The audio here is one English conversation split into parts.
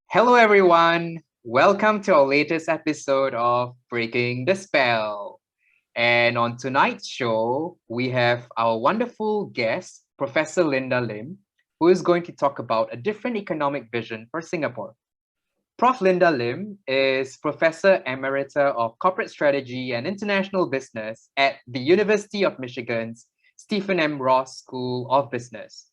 Hello, everyone. Welcome to our latest episode of Breaking the Spell. And on tonight's show, we have our wonderful guest, Professor Linda Lim, who is going to talk about a different economic vision for Singapore. Prof Linda Lim is Professor Emerita of Corporate Strategy and International Business at the University of Michigan's Stephen M. Ross School of Business.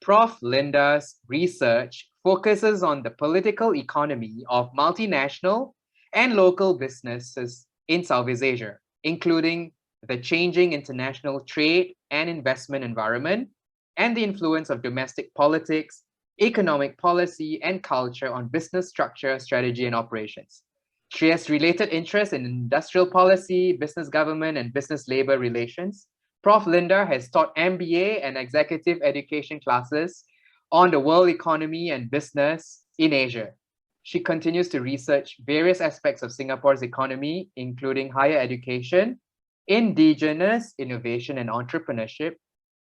Prof Linda's research focuses on the political economy of multinational and local businesses in Southeast Asia, including the changing international trade and investment environment and the influence of domestic politics, economic policy, and culture on business structure, strategy, and operations. She has related interests in industrial policy, business government, and business labor relations. Prof Linda has taught MBA and executive education classes on the world economy and business in Asia. She continues to research various aspects of Singapore's economy, including higher education, indigenous innovation and entrepreneurship.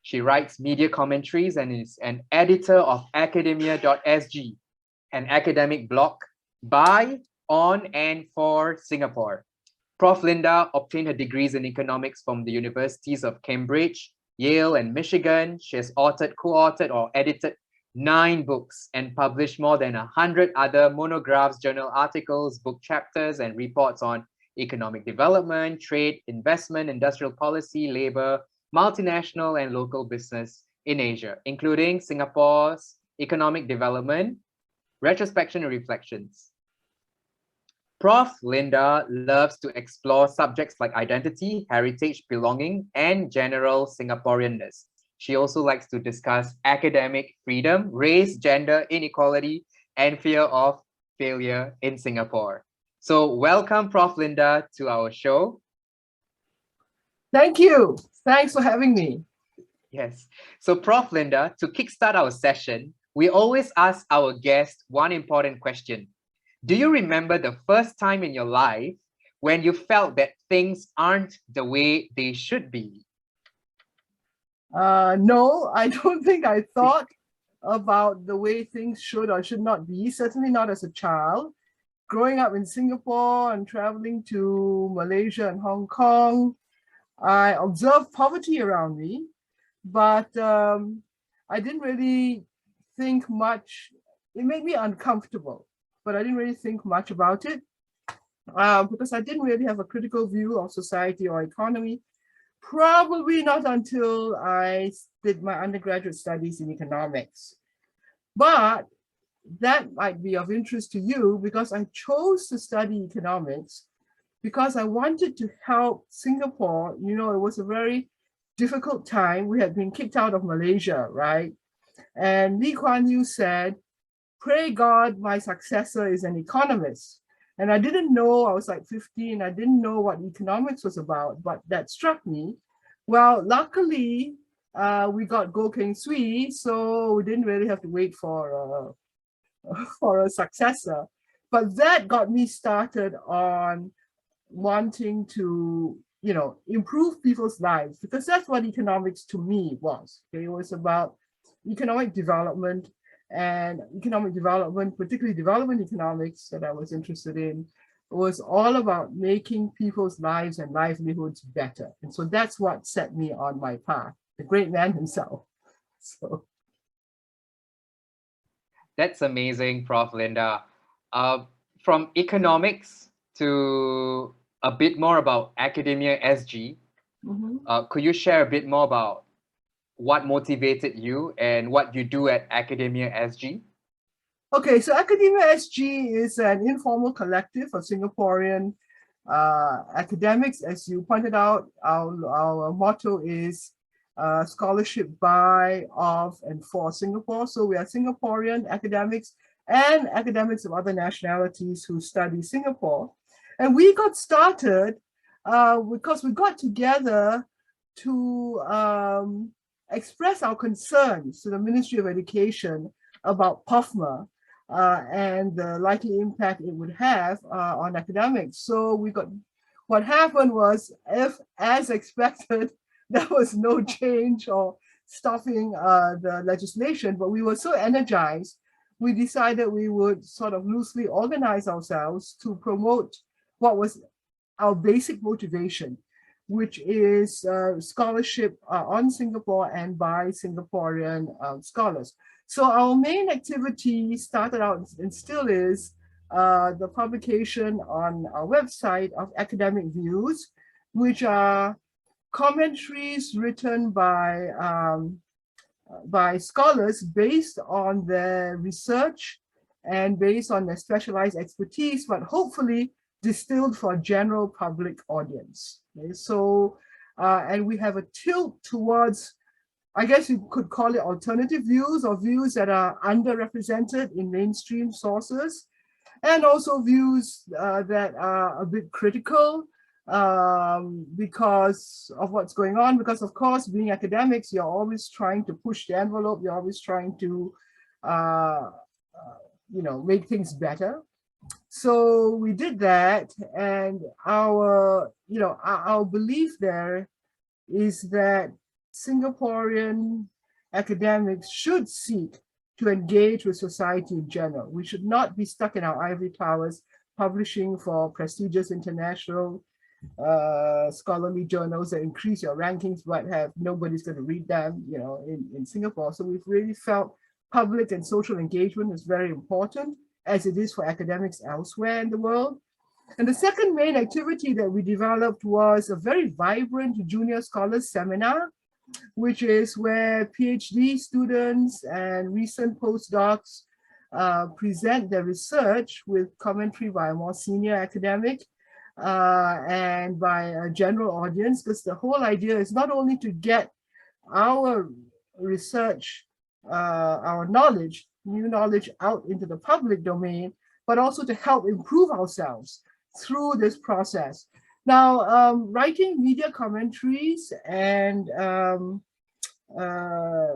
She writes media commentaries and is an editor of Academia.SG, an academic blog by, on, and for Singapore. Prof Linda obtained her degrees in economics from the universities of Cambridge, Yale, and Michigan. She has authored, co-authored, or edited 9 books and published more than 100 other monographs, journal articles, book chapters, and reports on economic development, trade, investment, industrial policy, labor, multinational and local business in Asia, including Singapore's economic development, retrospection and reflections. Prof Linda loves to explore subjects like identity, heritage, belonging, and general Singaporeanness. She also likes to discuss academic freedom, race, gender, inequality, and fear of failure in Singapore. So welcome, Prof Linda, to our show. Thank you. Thanks for having me. Yes. So Prof Linda, to kickstart our session, we always ask our guests one important question. Do you remember the first time in your life when you felt that things aren't the way they should be? No, I don't think I thought about the way things should or should not be, certainly not as a child. Growing up in Singapore and traveling to Malaysia and Hong Kong, I observed poverty around me, but I didn't really think much. It made me uncomfortable, but I didn't really think much about it because I didn't really have a critical view of society or economy. Probably not until I did my undergraduate studies in economics. But that might be of interest to you because I chose to study economics because I wanted to help Singapore. You know, it was a very difficult time. We had been kicked out of Malaysia, right? And Lee Kuan Yew said, "Pray God, my successor is an economist." And I didn't know, I was like 15, I didn't know what economics was about, but that struck me. Well, luckily, we got Goh Keng Swee, so we didn't really have to wait for a successor. But that got me started on wanting to, improve people's lives, because that's what economics to me was. Okay? It was about economic development, and economic development, particularly development economics that I was interested in, was all about making people's lives and livelihoods better. And so that's what set me on my path, the great man himself. So That's amazing, Prof Linda. From economics to a bit more about Academia.SG, could you share a bit more about what motivated you and what you do at Academia.SG? Okay, so Academia.SG is an informal collective of Singaporean academics. As you pointed out, our motto is scholarship by, of, and for Singapore. So we are Singaporean academics and academics of other nationalities who study Singapore. And we got started because we got together to express our concerns to the Ministry of Education about POFMA and the likely impact it would have on academics. So what happened was, if as expected, there was no change or stopping the legislation, but we were so energized we decided we would sort of loosely organize ourselves to promote what was our basic motivation, which is scholarship on Singapore and by Singaporean scholars. So our main activity started out and still is the publication on our website of academic views, which are commentaries written by scholars based on their research and based on their specialized expertise, but hopefully distilled for a general public audience. Okay? So, and we have a tilt towards, I guess you could call it alternative views, or views that are underrepresented in mainstream sources, and also views that are a bit critical because of what's going on. Because of course, being academics, you're always trying to push the envelope. You're always trying to, make things better. So we did that, and our belief there is that Singaporean academics should seek to engage with society in general. We should not be stuck in our ivory towers, publishing for prestigious international scholarly journals that increase your rankings, but nobody's going to read them, in Singapore. So we've really felt public and social engagement is very important, as it is for academics elsewhere in the world. And the second main activity that we developed was a very vibrant junior scholars seminar, which is where PhD students and recent postdocs present their research with commentary by a more senior academic and by a general audience, because the whole idea is not only to get our research, our knowledge, new knowledge out into the public domain, but also to help improve ourselves through this process. Now, writing media commentaries and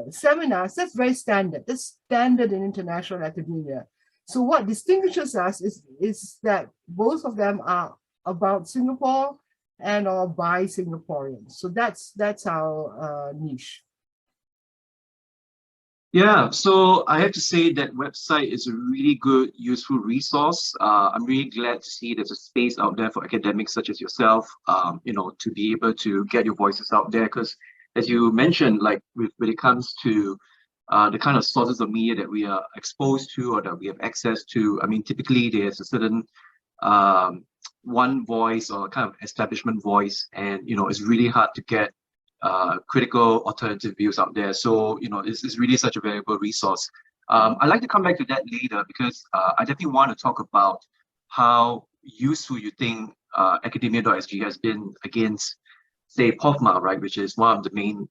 seminars, that's very standard. That's standard in international academia. So what distinguishes us is that both of them are about Singapore and or by Singaporeans. So that's our niche. Yeah, so I have to say that website is a really good, useful resource. I'm really glad to see there's a space out there for academics such as yourself, to be able to get your voices out there. Because as you mentioned, like when it comes to the kind of sources of media that we are exposed to or that we have access to, I mean, typically there's a certain one voice or kind of establishment voice, and it's really hard to get critical alternative views out there. So it's really such a valuable resource. I'd like to come back to that later, because I definitely want to talk about how useful you think Academia.SG has been against, say, POFMA, right, which is one of the main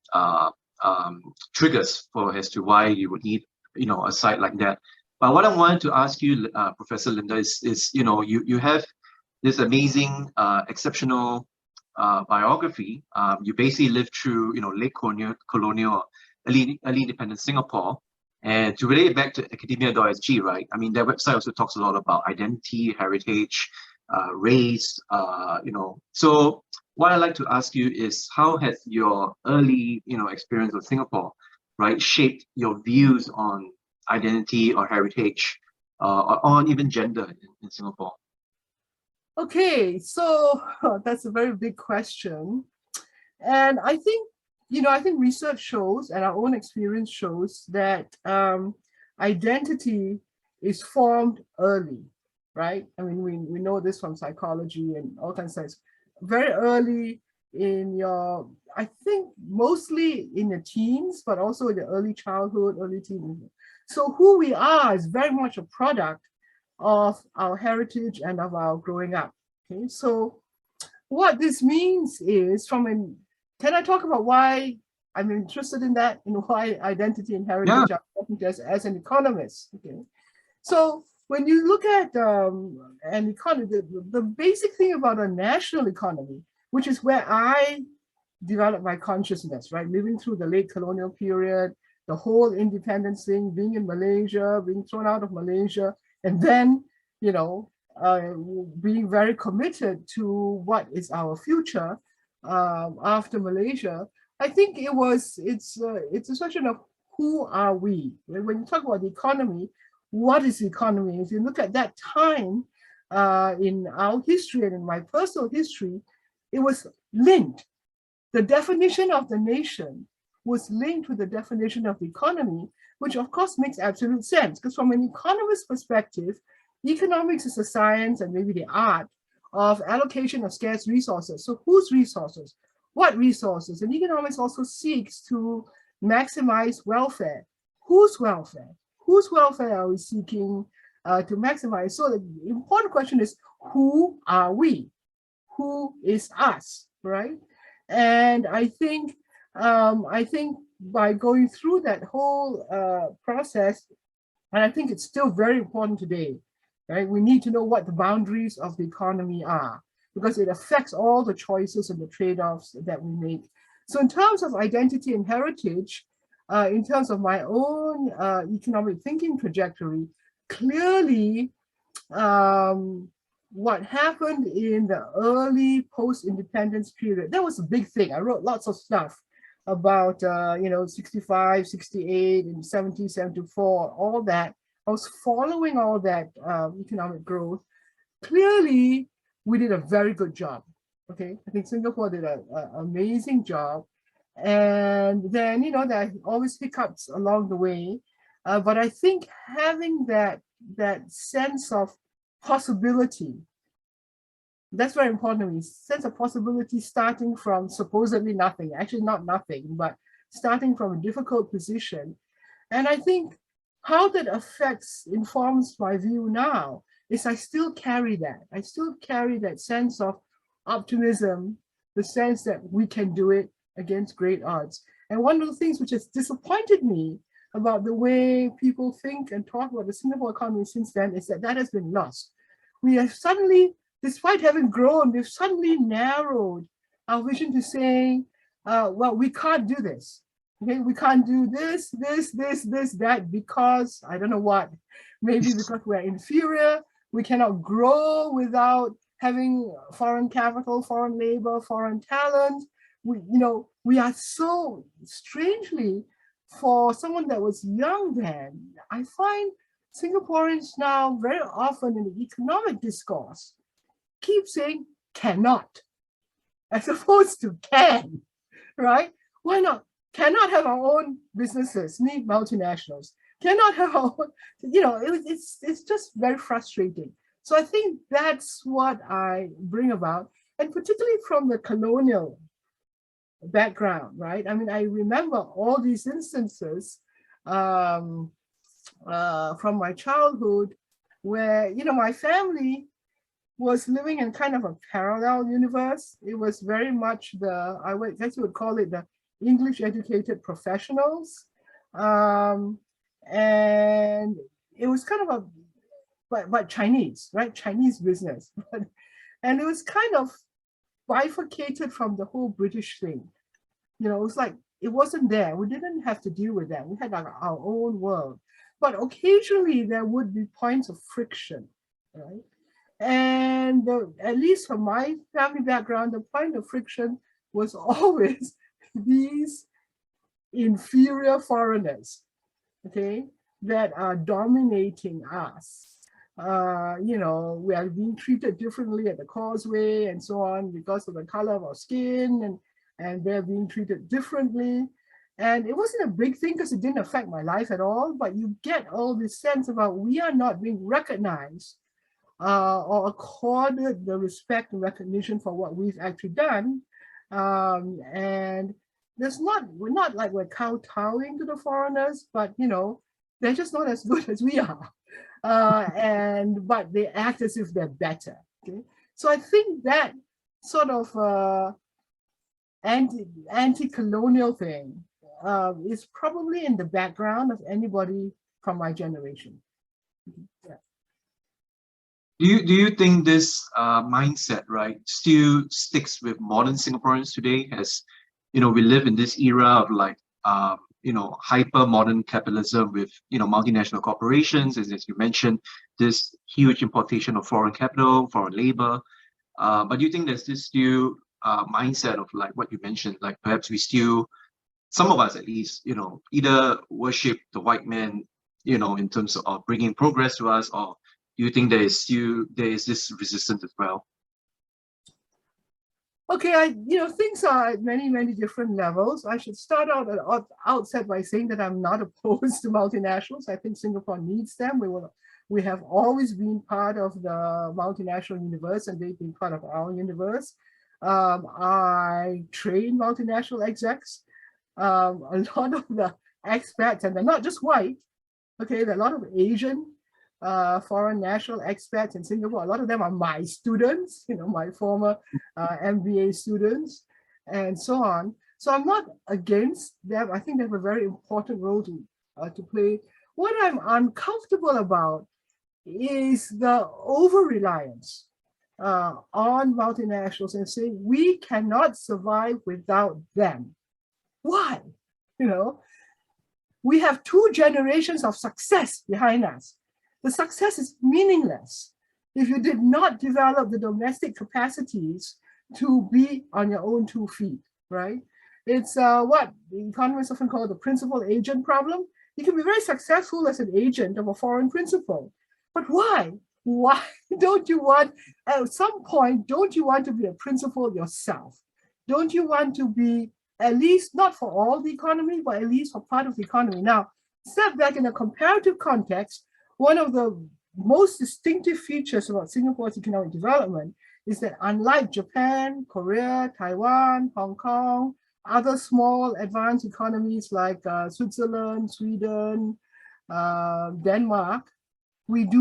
triggers as to why you would need a site like that. But what I wanted to ask you, Professor Linda, is you have this amazing, exceptional biography. You basically lived through late colonial, early independent Singapore, and to relate it back to Academia.SG, right? I mean, their website also talks a lot about identity, heritage, race. So what I'd like to ask you is, how has your early experience of Singapore, right, shaped your views on identity or heritage, or on even gender in Singapore? Okay, so that's a very big question. And I think, I think research shows and our own experience shows that identity is formed early, right? I mean, we know this from psychology and all kinds of things. Very early in your, I think mostly in the teens, but also in the early childhood, early teens. So who we are is very much a product of our heritage and of our growing up. Okay, so what this means is can I talk about why I'm interested in that, why identity and heritage are important as an economist? Okay, so when you look at an economy, the basic thing about a national economy, which is where I developed my consciousness, right, living through the late colonial period, the whole independence thing, being in Malaysia, being thrown out of Malaysia, and then, being very committed to what is our future after Malaysia. I think it's a question of who are we? When you talk about the economy, what is the economy? If you look at that time in our history and in my personal history, it was linked. The definition of the nation was linked with the definition of the economy, which of course makes absolute sense, because from an economist's perspective, economics is a science and maybe the art of allocation of scarce resources. So whose resources? What resources? And economics also seeks to maximize welfare. Whose welfare? Whose welfare are we seeking to maximize? So the important question is, who are we? Who is us, right? And I think by going through that whole process, and I think it's still very important today, right? We need to know what the boundaries of the economy are, because it affects all the choices and the trade-offs that we make. So in terms of identity and heritage, in terms of my own economic thinking trajectory, clearly what happened in the early post-independence period, that was a big thing. I wrote lots of stuff about, 65, 68, and 70, 74, all that. I was following all that economic growth. Clearly, we did a very good job. Okay, I think Singapore did an amazing job. And then, there are always hiccups along the way. But I think having that sense of possibility, that's very important to me. Sense of possibility starting from supposedly nothing, actually not nothing, but starting from a difficult position. And I think how that informs my view now is I still carry that. I still carry that sense of optimism, the sense that we can do it against great odds. And one of the things which has disappointed me about the way people think and talk about the Singapore economy since then is that has been lost. We have suddenly, despite having grown, we've suddenly narrowed our vision to saying, well, we can't do this. Okay, we can't do this, that, because I don't know what. Maybe because we're inferior. We cannot grow without having foreign capital, foreign labor, foreign talent. We are so strangely, for someone that was young then, I find Singaporeans now very often in the economic discourse keep saying cannot, as opposed to can, right? Why not? Cannot have our own businesses, need multinationals. Cannot have our own, it's just very frustrating. So I think that's what I bring about, and particularly from the colonial background, right? I mean, I remember all these instances from my childhood where, my family was living in kind of a parallel universe. It was very much I guess you would call it the English educated professionals. And it was kind of but Chinese, right? Chinese business. And it was kind of bifurcated from the whole British thing. It was like, it wasn't there. We didn't have to deal with that. We had our own world. But occasionally there would be points of friction, right? And at least from my family background, the point of friction was always these inferior foreigners, okay, that are dominating us. We are being treated differently at the causeway and so on because of the color of our skin, and they're being treated differently. And it wasn't a big thing because it didn't affect my life at all, but you get all this sense about we are not being recognized or accorded the respect and recognition for what we've actually done. And we're not like we're kowtowing to the foreigners, but they're just not as good as we are. But they act as if they're better. Okay, so I think that sort of anti-colonial thing is probably in the background of anybody from my generation. Yeah. Do you think this mindset, right, still sticks with modern Singaporeans today? As we live in this era of hyper modern capitalism with multinational corporations, as you mentioned, this huge importation of foreign capital, foreign labor. But do you think there's this still mindset of like what you mentioned, like perhaps we still, some of us at least, either worship the white man, in terms of bringing progress to us, or do you think there is this resistance as well? Okay, things are at many, many different levels. I should start out at outset by saying that I'm not opposed to multinationals. I think Singapore needs them. We have always been part of the multinational universe, and they've been part of our universe. I train multinational execs. A lot of the expats, and they're not just white, okay, there are a lot of Asian foreign national expats in Singapore. A lot of them are my students, my former MBA students, and so on. So I'm not against them. I think they have a very important role to play. What I'm uncomfortable about is the over-reliance on multinationals and saying we cannot survive without them. Why? We have 2 generations of success behind us. The success is meaningless if you did not develop the domestic capacities to be on your own 2 feet, right? It's what the economists often call the principal agent problem. You can be very successful as an agent of a foreign principal, but why? Why don't you want, at some point, don't you want to be a principal yourself? Don't you want to be, at least not for all the economy, but at least for part of the economy? Now, step back in a comparative context. One of the most distinctive features about Singapore's economic development is that unlike Japan, Korea, Taiwan, Hong Kong, other small advanced economies like Switzerland, Sweden, Denmark, we've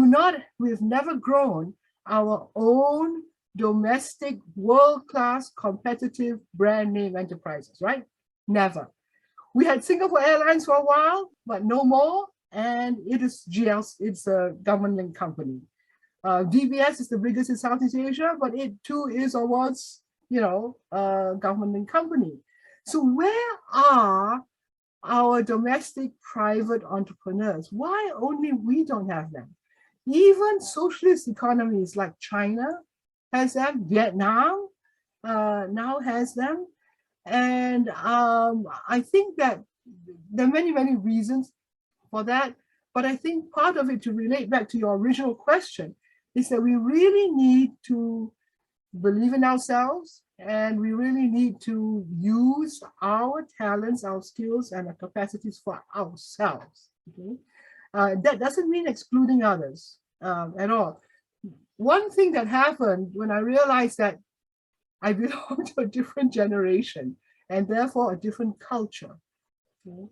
never grown our own domestic world-class competitive brand name enterprises, right? Never. We had Singapore Airlines for a while, but no more. And it is GLC, it's a government-linked company. DBS is the biggest in Southeast Asia, but it too is or was, a government-linked company. So where are our domestic private entrepreneurs? Why only we don't have them? Even socialist economies like China has them, Vietnam now has them. And I think that there are many, many reasons for that. But I think part of it, to relate back to your original question, is that we really need to believe in ourselves, and we really need to use our talents, our skills, and our capacities for ourselves. Okay? That doesn't mean excluding others at all. One thing that happened when I realized that I belong to a different generation and therefore a different culture. Okay?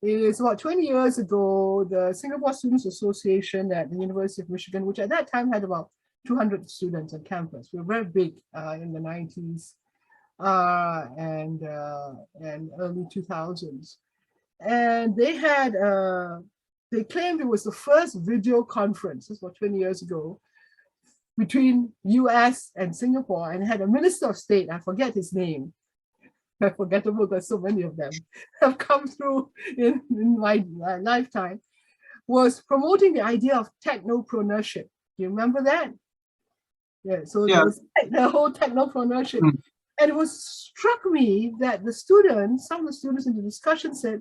Is about 20 years ago, the Singapore Students Association at the University of Michigan, which at that time had about 200 students on campus. We were very big in the 90s and early 2000s. And they had, they claimed it was the first video conference, this was 20 years ago, between US and Singapore, and had a Minister of State, I forget his name, forgettable because so many of them have come through in my lifetime, was promoting the idea of technopreneurship. Do you remember that? Yeah, so yeah. There was the whole technopreneurship. And it struck me that some of the students in the discussion said,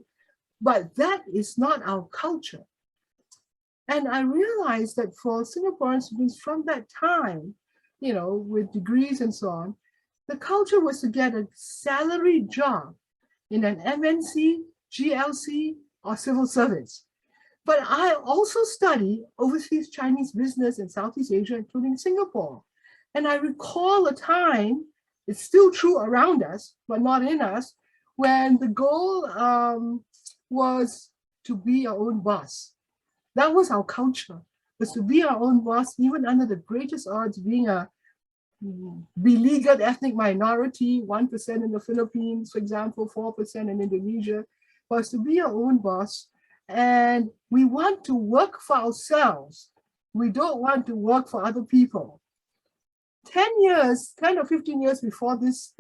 but that is not our culture. And I realized that for Singaporean students from that time, with degrees and so on, the culture was to get a salaried job in an MNC, GLC, or civil service. But I also study overseas Chinese business in Southeast Asia, including Singapore. And I recall a time, it's still true around us, but not in us, when the goal was to be our own boss. That was our culture, was to be our own boss, even under the greatest odds, being a beleaguered ethnic minority, 1% in the Philippines, for example, 4% in Indonesia, was to be our own boss. And we want to work for ourselves. We don't want to work for other people. 10 or 15 years before this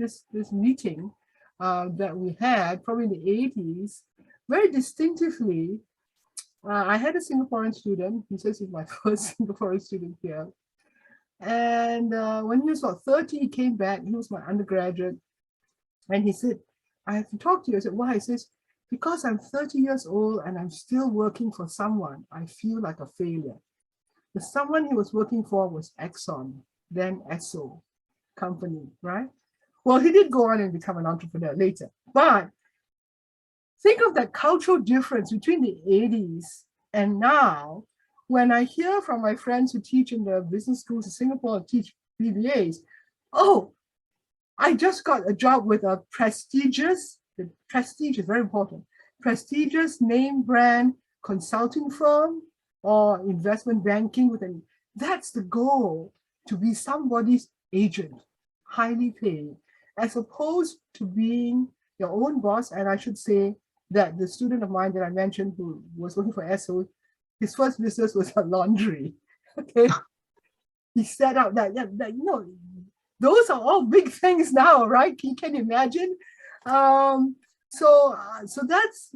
meeting that we had, probably in the 80s, very distinctively, I had a Singaporean student. He says he's my first Singaporean student here. And when he was about 30, he came back. He was my undergraduate. And he said, I have to talk to you. I said, why? He says, Because I'm 30 years old and I'm still working for someone, I feel like a failure. The someone he was working for was Exxon, then Esso company, right? Well, he did go on and become an entrepreneur later. But think of that cultural difference between the 80s and now, when I hear from my friends who teach in the business schools in Singapore and teach BBAs, oh, I just got a job with a prestigious, the prestige is very important, prestigious name brand consulting firm or investment banking with an, that's the goal, to be somebody's agent, highly paid, as opposed to being your own boss. And I should say that the student of mine that I mentioned who was working for Esso, his first business was a laundry. Okay, he set out that you know, those are all big things now, right? You can imagine. So that's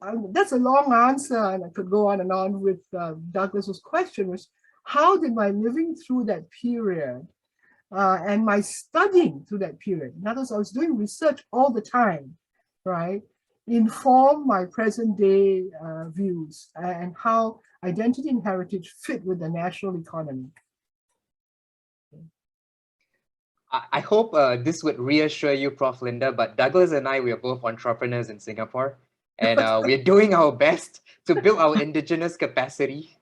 a long answer, and I could go on and on with Douglas's question, was how did my living through that period and my studying through that period, in other words, I was doing research all the time, right, inform my present day views and how identity and heritage fit with the national economy. I hope this would reassure you, Prof. Linda, but Douglas and I, we are both entrepreneurs in Singapore, and we're doing our best to build our indigenous capacity.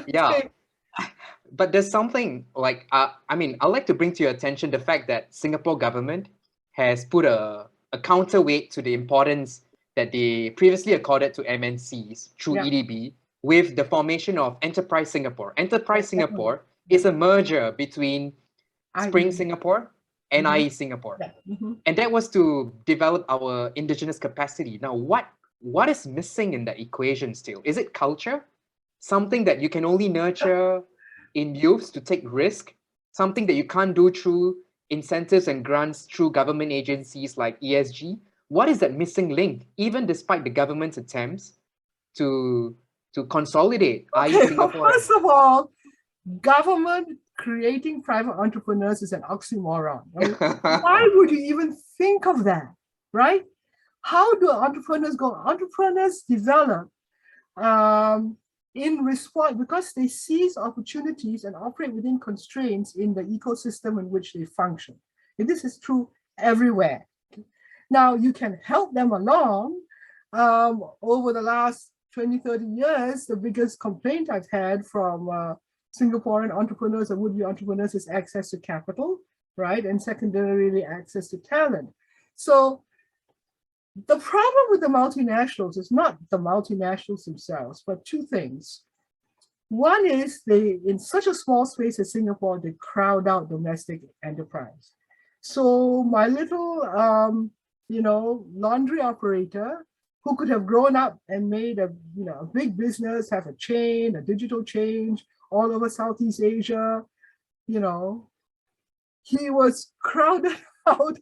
Yeah. But there's something like, I mean, I'd like to bring to your attention the fact that Singapore government has put a counterweight to the importance that they previously accorded to MNCs through EDB with the formation of Enterprise Singapore. Enterprise Singapore is a merger between Spring Singapore and IE Singapore. And that was to develop our indigenous capacity. Now, what is missing in that equation still? Is it culture? Something that you can only nurture in youths to take risk? Something that you can't do through incentives and grants through government agencies like ESG? What is that missing link, even despite the government's attempts to consolidate IE Singapore? First of all, government creating private entrepreneurs is an oxymoron. I mean, why would you even think of that, right? How do entrepreneurs go? Entrepreneurs develop in response because they seize opportunities and operate within constraints in the ecosystem in which they function. And this is true everywhere. Now, you can help them along. Over the last 20, 30 years, the biggest complaint I've had from Singaporean entrepreneurs or would-be entrepreneurs is access to capital, right? And secondarily, access to talent. So the problem with the multinationals is not the multinationals themselves, but two things. One is they, in such a small space as Singapore, they crowd out domestic enterprise. So my little, laundry operator who could have grown up and made a big business, have a chain, a digital chain all over Southeast Asia, he was crowded out,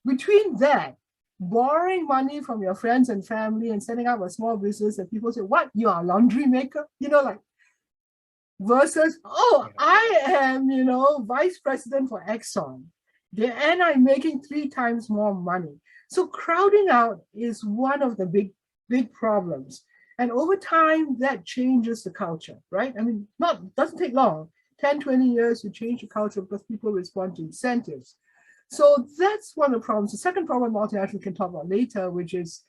between that, borrowing money from your friends and family and setting up a small business, and people say, what, you are a laundry maker? Versus, oh, I am, vice president for Exxon, and I'm making 3 times more money. So crowding out is one of the big problems. And over time, that changes the culture, right? I mean, doesn't take long, 10, 20 years to change the culture because people respond to incentives. So that's one of the problems. The second problem multinationals can talk about later, which is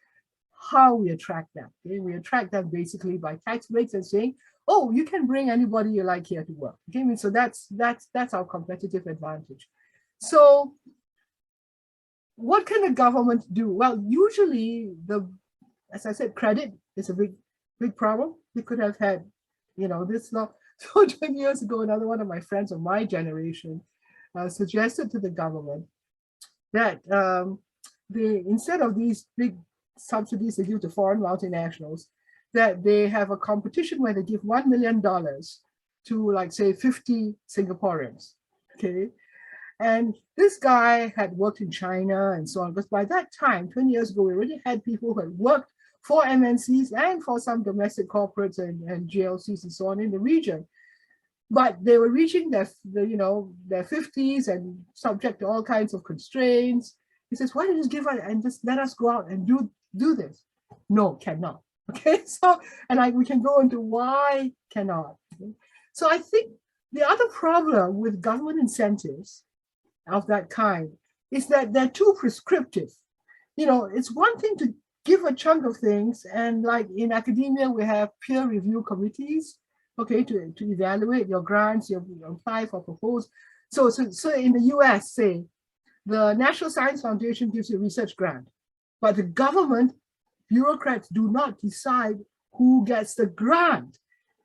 how we attract them. Okay? We attract them basically by tax breaks and saying, oh, you can bring anybody you like here to work. Okay, so that's our competitive advantage. So what can the government do? Well, usually as I said, credit is a big problem. We could have had, this law. So 20 years ago, another one of my friends of my generation suggested to the government that instead of these big subsidies they give to foreign multinationals, that they have a competition where they give $1 million to, like, say, 50 Singaporeans, okay? And this guy had worked in China and so on, because by that time, 20 years ago, we already had people who had worked for MNCs and for some domestic corporates and GLCs and so on in the region. But they were reaching their 50s and subject to all kinds of constraints. He says, why don't you just give us and just let us go out and do do this? No, cannot. Okay, so, and we can go into why cannot. Okay? So I think the other problem with government incentives of that kind is that they're too prescriptive. You know, it's one thing to give a chunk of things, and like in academia, we have peer review committees, okay, to evaluate your grants, you apply for proposals. So in the US, say, the National Science Foundation gives you a research grant, but the government bureaucrats do not decide who gets the grant.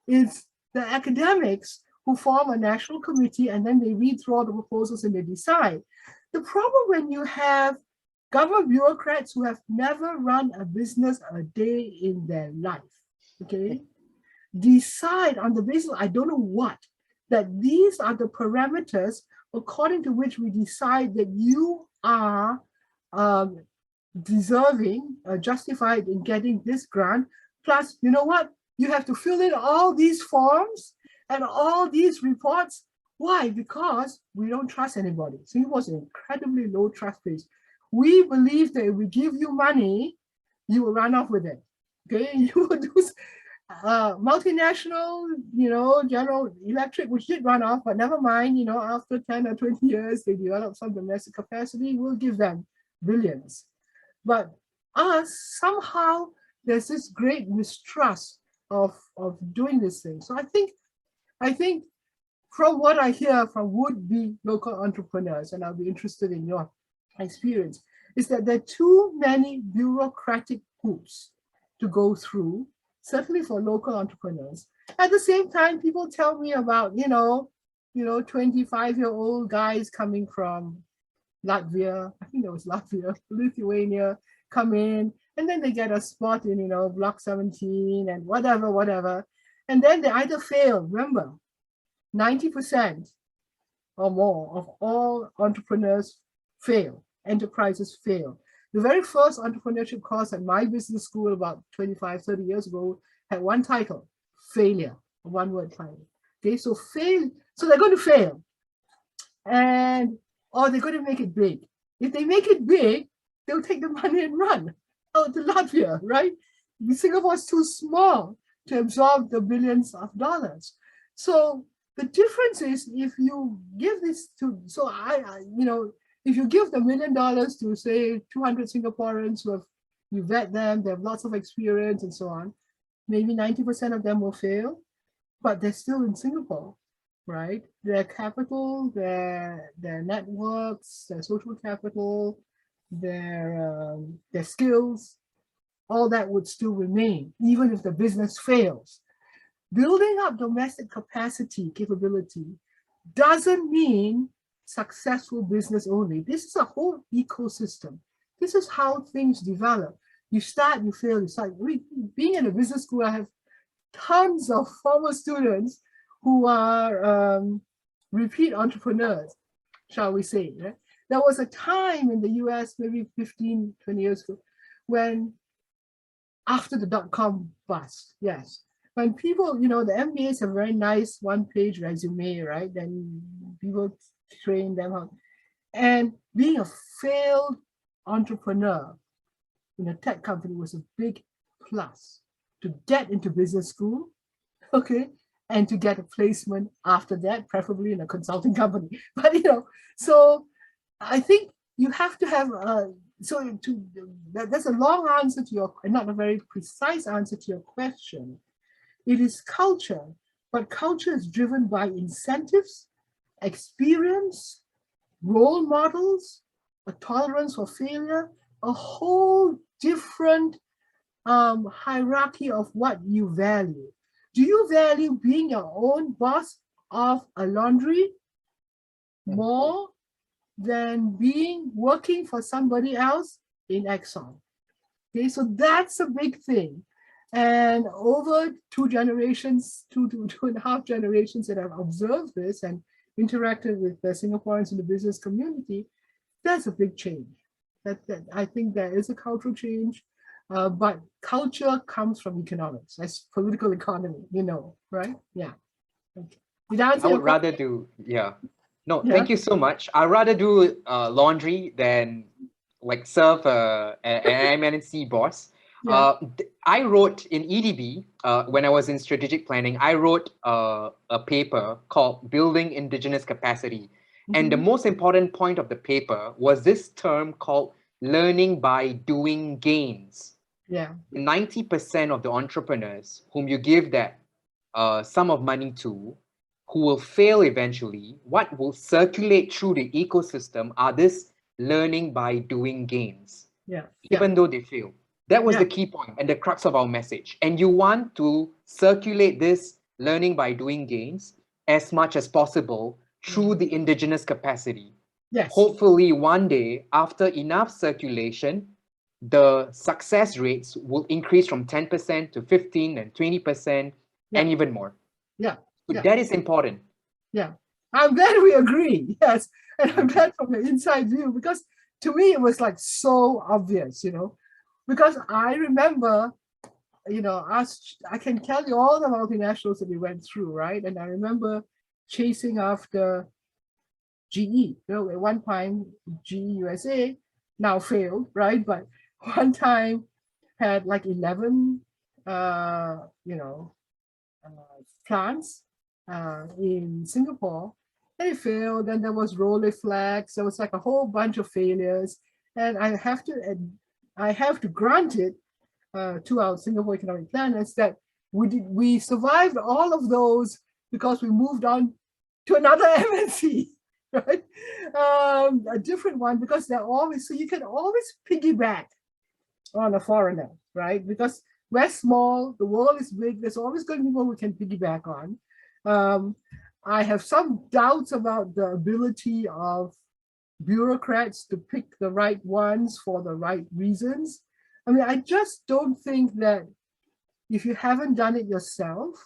It's the academics who form a national committee, and then they read through all the proposals and they decide. The problem when you have government bureaucrats who have never run a business a day in their life, okay, decide on the basis of I don't know what, that these are the parameters according to which we decide that you are deserving, justified in getting this grant. Plus, you know what? You have to fill in all these forms and all these reports. Why? Because we don't trust anybody. Singapore's an incredibly low trust base. We believe that if we give you money, you will run off with it. Okay, you will do multinational, you know, General Electric, which did run off, but never mind, you know, after 10 or 20 years, they develop some domestic capacity, we'll give them billions. But us, somehow, there's this great mistrust of doing this thing. So I think from what I hear from would-be local entrepreneurs, and I'll be interested in your experience, is that there are too many bureaucratic hoops to go through, certainly for local entrepreneurs. At the same time, people tell me about, you know, 25-year-old guys coming from Latvia, I think it was Latvia, Lithuania, come in, and then they get a spot in, you know, Block 17 and whatever. And then they either fail. Remember, 90% or more of all entrepreneurs fail, enterprises fail. The very first entrepreneurship course at my business school about 25, 30 years ago had one title, failure, a one-word title. Okay, so they're going to fail. Or they're going to make it big. If they make it big, they'll take the money and run out to Latvia, right? Singapore is too small to absorb the billions of dollars. So the difference is if you give this to, if you give the $1 million to say 200 Singaporeans who have, you vet them, they have lots of experience and so on, maybe 90% of them will fail, but they're still in Singapore, right? Their capital, their networks, their social capital, their skills, all that would still remain, even if the business fails. Building up domestic capability doesn't mean successful business only. This is a whole ecosystem. This is how things develop. You start, you fail, you start. Being in a business school, I have tons of former students who are repeat entrepreneurs, shall we say. Right? There was a time in the US, maybe 15, 20 years ago, when after the dot-com bust, yes, when people, the MBAs have a very nice one-page resume, right? Then people train them out. And being a failed entrepreneur in a tech company was a big plus to get into business school, okay, and to get a placement after that, preferably in a consulting company. But so I think you have to have that's a long answer to your, not a very precise answer to your question. It is culture, but culture is driven by incentives, experience, role models, a tolerance for failure, a whole different hierarchy of what you value. Do you value being your own boss of a laundry more than working for somebody else in Exxon? Okay, so that's a big thing. And over two and a half generations that I've observed this and interacted with the Singaporeans in the business community, that's a big change. That I think there is a cultural change, but culture comes from economics, as political economy, right? Yeah. Okay. I would rather do, No, yeah. Thank you so much. I'd rather do laundry than like serve an MNC boss, Yeah. I wrote in EDB, when I was in strategic planning, I wrote a paper called Building Indigenous Capacity. And the most important point of the paper was this term called learning by doing gains. Yeah. 90% of the entrepreneurs whom you give that sum of money to, who will fail eventually, what will circulate through the ecosystem are this learning by doing gains, Yeah. even though they fail. That was Yeah. the key point and the crux of our message. And you want to circulate this learning by doing gains as much as possible through the indigenous capacity. Yes. Hopefully, one day, after enough circulation, the success rates will increase from 10% to 15 and 20% Yeah. and even more. Yeah. So Yeah. that is important. Yeah. I'm glad we agree. Yes. And I'm glad from the inside view, because to me it was like so obvious, because I remember, I can tell you all the multinationals that we went through, right? And I remember chasing after GE. At one time, GE USA now failed, right? But one time had like 11, plants in Singapore. And it failed. Then there was Rolleiflex. There was like a whole bunch of failures. And I have to grant it to our Singapore economic planners that we survived all of those because we moved on to another MNC, right? A different one, because they're always, so you can always piggyback on a foreigner, right? Because we're small, the world is big, there's always going to be people we can piggyback on. I have some doubts about the ability of bureaucrats to pick the right ones for the right reasons. I mean, I just don't think that if you haven't done it yourself,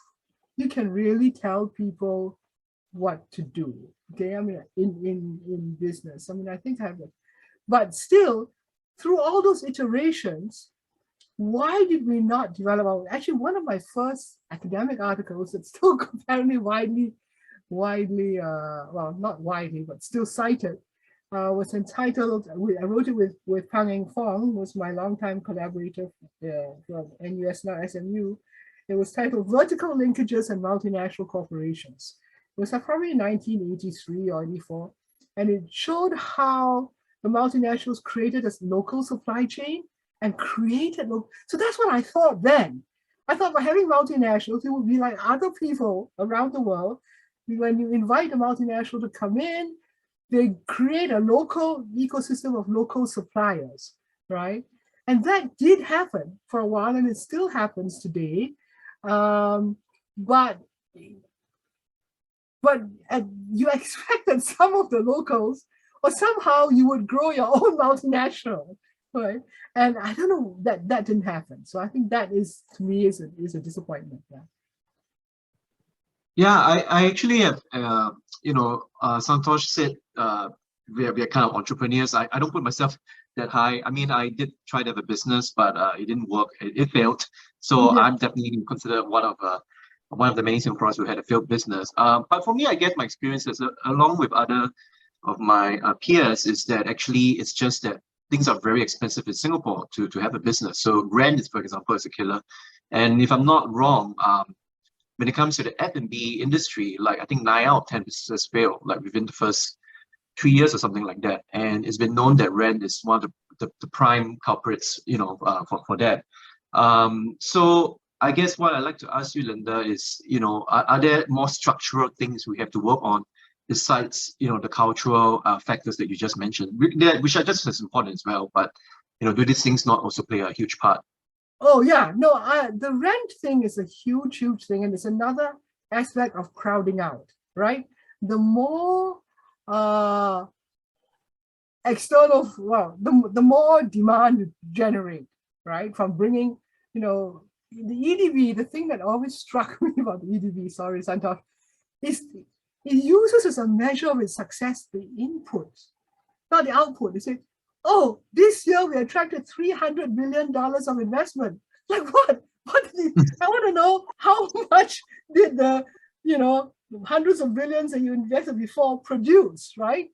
you can really tell people what to do. Okay, I mean, in business, I mean, I think I have it. But still, through all those iterations, why did we not develop actually, one of my first academic articles that's still apparently widely, well, not widely, but still cited, was entitled, I wrote it with Pang Eng Fong, who was my longtime collaborator from NUS, now SMU. It was titled Vertical Linkages and Multinational Corporations. It was probably 1983 or 84. And it showed how the multinationals created a local supply chain and created, so that's what I thought then. I thought by having multinationals, it would be like other people around the world. When you invite a multinational to come in, they create a local ecosystem of local suppliers, right? And that did happen for a while, and it still happens today. But you expect that some of the locals, or somehow you would grow your own multinational, right? And I don't know, that didn't happen. So I think that is, to me, is a disappointment. Yeah, I actually have, Santosh said we are kind of entrepreneurs. I don't put myself that high. I mean, I did try to have a business, but it didn't work. It failed. So Yeah. I'm definitely considered one of the many Singaporeans who had a failed business. But for me, I guess my experiences, along with other of my peers, is that actually it's just that things are very expensive in Singapore to have a business. So rent, for example, is a killer. And if I'm not wrong, when it comes to the F&B industry, like I think 9 out of 10 businesses fail, like within the first 3 years or something like that. And it's been known that rent is one of the prime culprits, for that. So I guess what I'd like to ask you, Linda, is, are there more structural things we have to work on besides, the cultural factors that you just mentioned, which are just as important as well, but, do these things not also play a huge part? Oh yeah, no, the rent thing is a huge thing, and it's another aspect of crowding out, right? The more external, well, the more demand you generate, right? From bringing, the EDB, the thing that always struck me about the EDB, sorry, Santosh, is it uses as a measure of its success the input, not the output. They say, oh, this year we attracted $300 million of investment. Like what? I want to know how much did the, hundreds of billions that you invested before produce, right?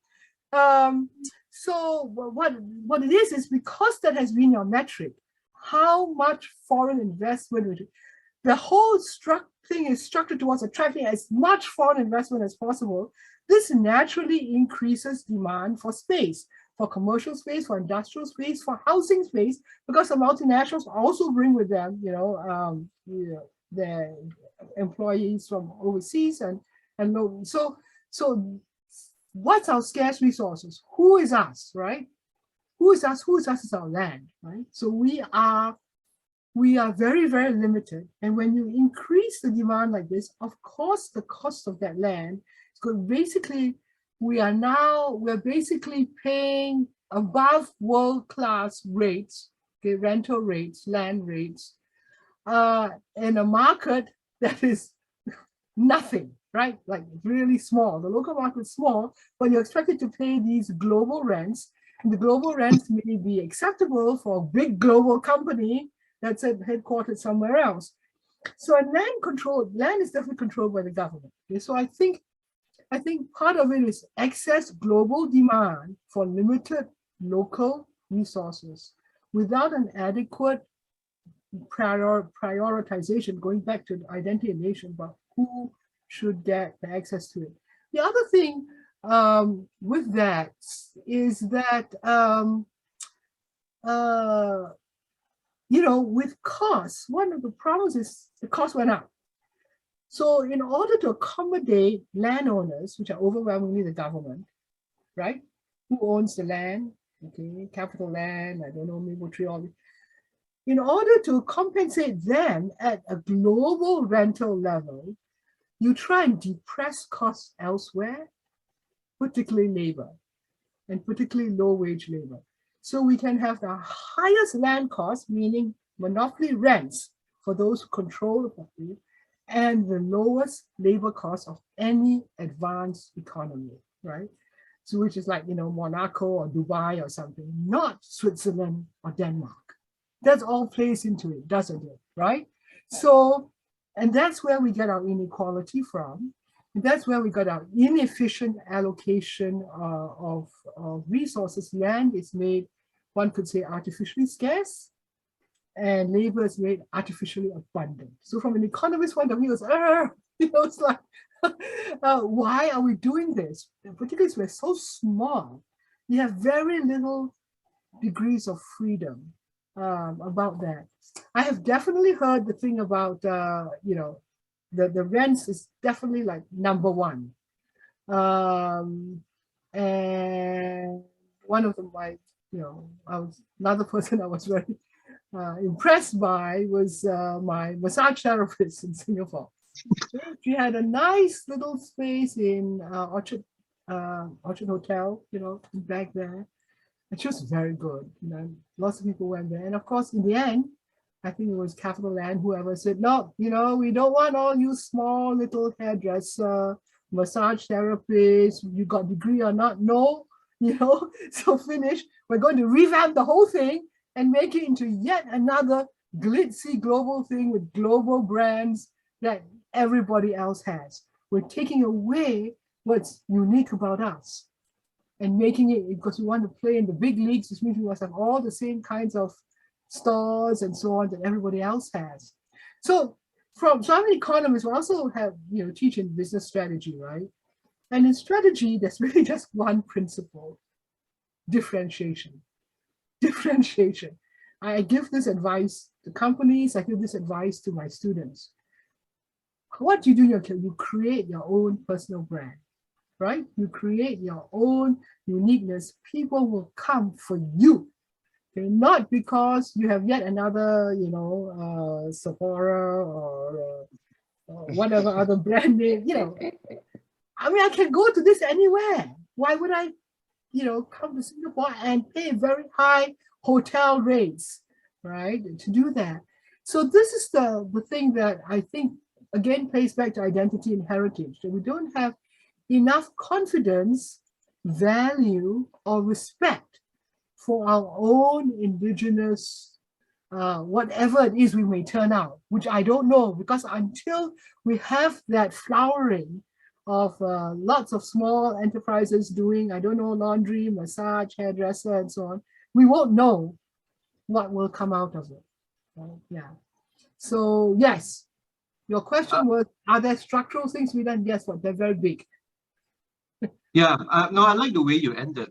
So what it is because that has been your metric, how much foreign investment, the whole thing is structured towards attracting as much foreign investment as possible. This naturally increases demand for space, for commercial space, for industrial space, for housing space, because the multinationals also bring with them, their employees from overseas and so what's our scarce resources? Who is us, right? Who is us? Who is us is our land, right? So we are very, very limited. And when you increase the demand like this, of course, the cost of that land is good. Basically, we're basically paying above world-class rates, okay, rental rates, land rates, in a market that is nothing, right? Like really small. The local market is small, but you're expected to pay these global rents. And the global rents may be acceptable for a big global company that's headquartered somewhere else. So land is definitely controlled by the government. Okay? So I think part of it is excess global demand for limited local resources without an adequate prioritization, going back to identity and nation, but who should get the access to it. The other thing with that is that, with costs, one of the problems is the cost went up. So in order to accommodate landowners, which are overwhelmingly the government, right? Who owns the land? Okay, capital land, I don't know, Maple Tree, all this. In order to compensate them at a global rental level, you try and depress costs elsewhere, particularly labor, and particularly low-wage labor. So we can have the highest land costs, meaning monopoly rents for those who control the property, and the lowest labor cost of any advanced economy, right? So which is like, Monaco or Dubai or something, not Switzerland or Denmark. That all plays into it, doesn't it, right? So, and that's where we get our inequality from. And that's where we got our inefficient allocation of resources. Land is made, one could say, artificially scarce, and labor is made artificially abundant. So from an economist point of view, it's like, why are we doing this? Particularly because we're so small, we have very little degrees of freedom about that. I have definitely heard the thing about, the rents is definitely like number one. And one of them, another person I was very impressed by was my massage therapist in Singapore. She had a nice little space in Orchard Hotel, back there. And she was very good. Lots of people went there. And of course, in the end, I think it was Capital Land, whoever said, no, we don't want all you small little hairdresser, massage therapists, you got degree or not, no, so finish. We're going to revamp the whole thing and make it into yet another glitzy global thing with global brands that everybody else has. We're taking away what's unique about us and making it, because we want to play in the big leagues, which means we must have all the same kinds of stores and so on that everybody else has. So I'm an economist, we also have, teach in business strategy, right? And in strategy, there's really just one principle: differentiation. Differentiation. I give this advice to companies, I give this advice to my students. What you do in your career, you create your own personal brand, right? You create your own uniqueness. People will come for you. Okay? Not because you have yet another, Sephora or whatever other brand name, I can go to this anywhere. Why would I, come to Singapore and pay very high hotel rates, right, to do that? So this is the thing that I think, again, plays back to identity and heritage, that we don't have enough confidence, value, or respect for our own indigenous, whatever it is we may turn out, which I don't know, because until we have that flowering of lots of small enterprises doing, I don't know, laundry, massage, hairdresser, and so on, we won't know what will come out of it. Yeah. So yes, your question was, are there structural things we done? Yes, but they're very big. Yeah, no, I like the way you ended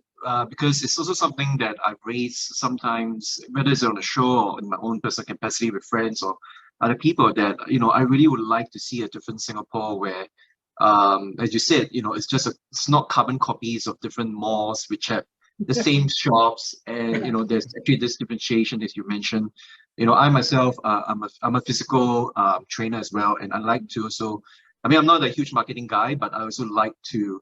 because it's also something that I've raised sometimes, whether it's on a show or in my own personal capacity with friends or other people, that, you know, I really would like to see a different Singapore where, as you said, you know, it's not carbon copies of different malls which have the same shops, and you know, there's actually this differentiation as you mentioned. You know, I myself, I'm a physical trainer as well, and I like to also, I mean, I'm not a huge marketing guy, but I also like to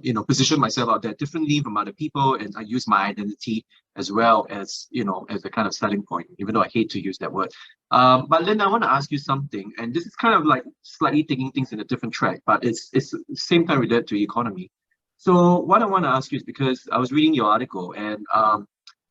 you know, position myself out there differently from other people, and I use my identity as well as, you know, as a kind of starting point, even though I hate to use that word. But Linda, I want to ask you something, and this is kind of like slightly taking things in a different track, but it's the same time related to economy. So what I want to ask you is, because I was reading your article, and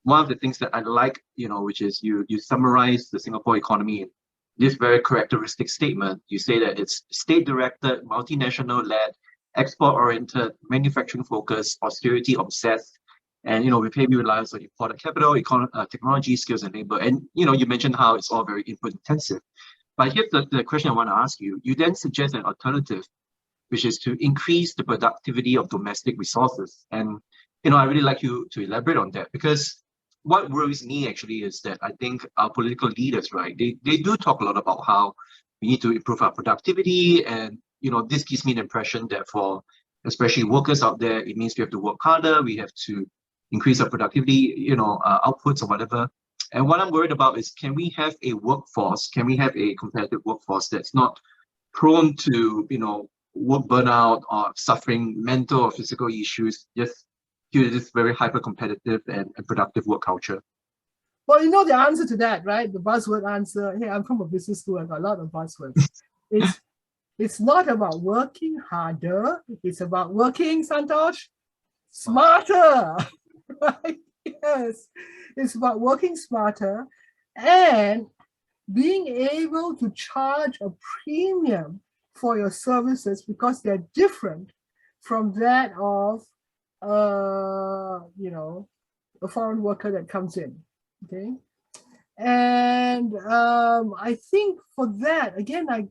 one of the things that I like, you know, which is you summarize the Singapore economy in this very characteristic statement. You say that it's state-directed, multinational-led, export-oriented, manufacturing-focused, austerity-obsessed, and, you know, with heavy reliance on imported capital, technology, skills, and labor. And, you know, you mentioned how it's all very input-intensive. But here's the question I want to ask you. You then suggest an alternative, which is to increase the productivity of domestic resources. And, you know, I really like you to elaborate on that, because what worries me actually is that I think our political leaders, right, they do talk a lot about how we need to improve our productivity, and, you know, this gives me an impression that for especially workers out there, it means we have to work harder, we have to increase our productivity, you know, outputs or whatever. And what I'm worried about is, can we have a workforce, can we have a competitive workforce that's not prone to, you know, work burnout or suffering mental or physical issues just due to this very hyper-competitive and productive work culture? Well, you know the answer to that, right? The buzzword answer. Hey, I'm from a business school. I've got a lot of buzzwords. It's not about working harder. It's about working, Santosh, smarter, right? Yes, it's about working smarter and being able to charge a premium for your services because they're different from that of, you know, a foreign worker that comes in. Okay, and I think for that, again, I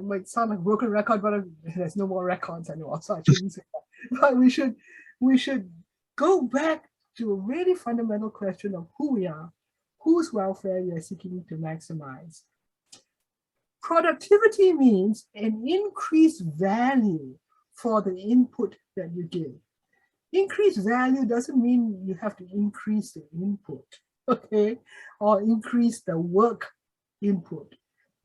might sound like a broken record, but there's no more records anymore, so I shouldn't say that. But we should go back to a really fundamental question of who we are, whose welfare we are seeking to maximize. Productivity means an increased value for the input that you give. Increased value doesn't mean you have to increase the input, okay, or increase the work input.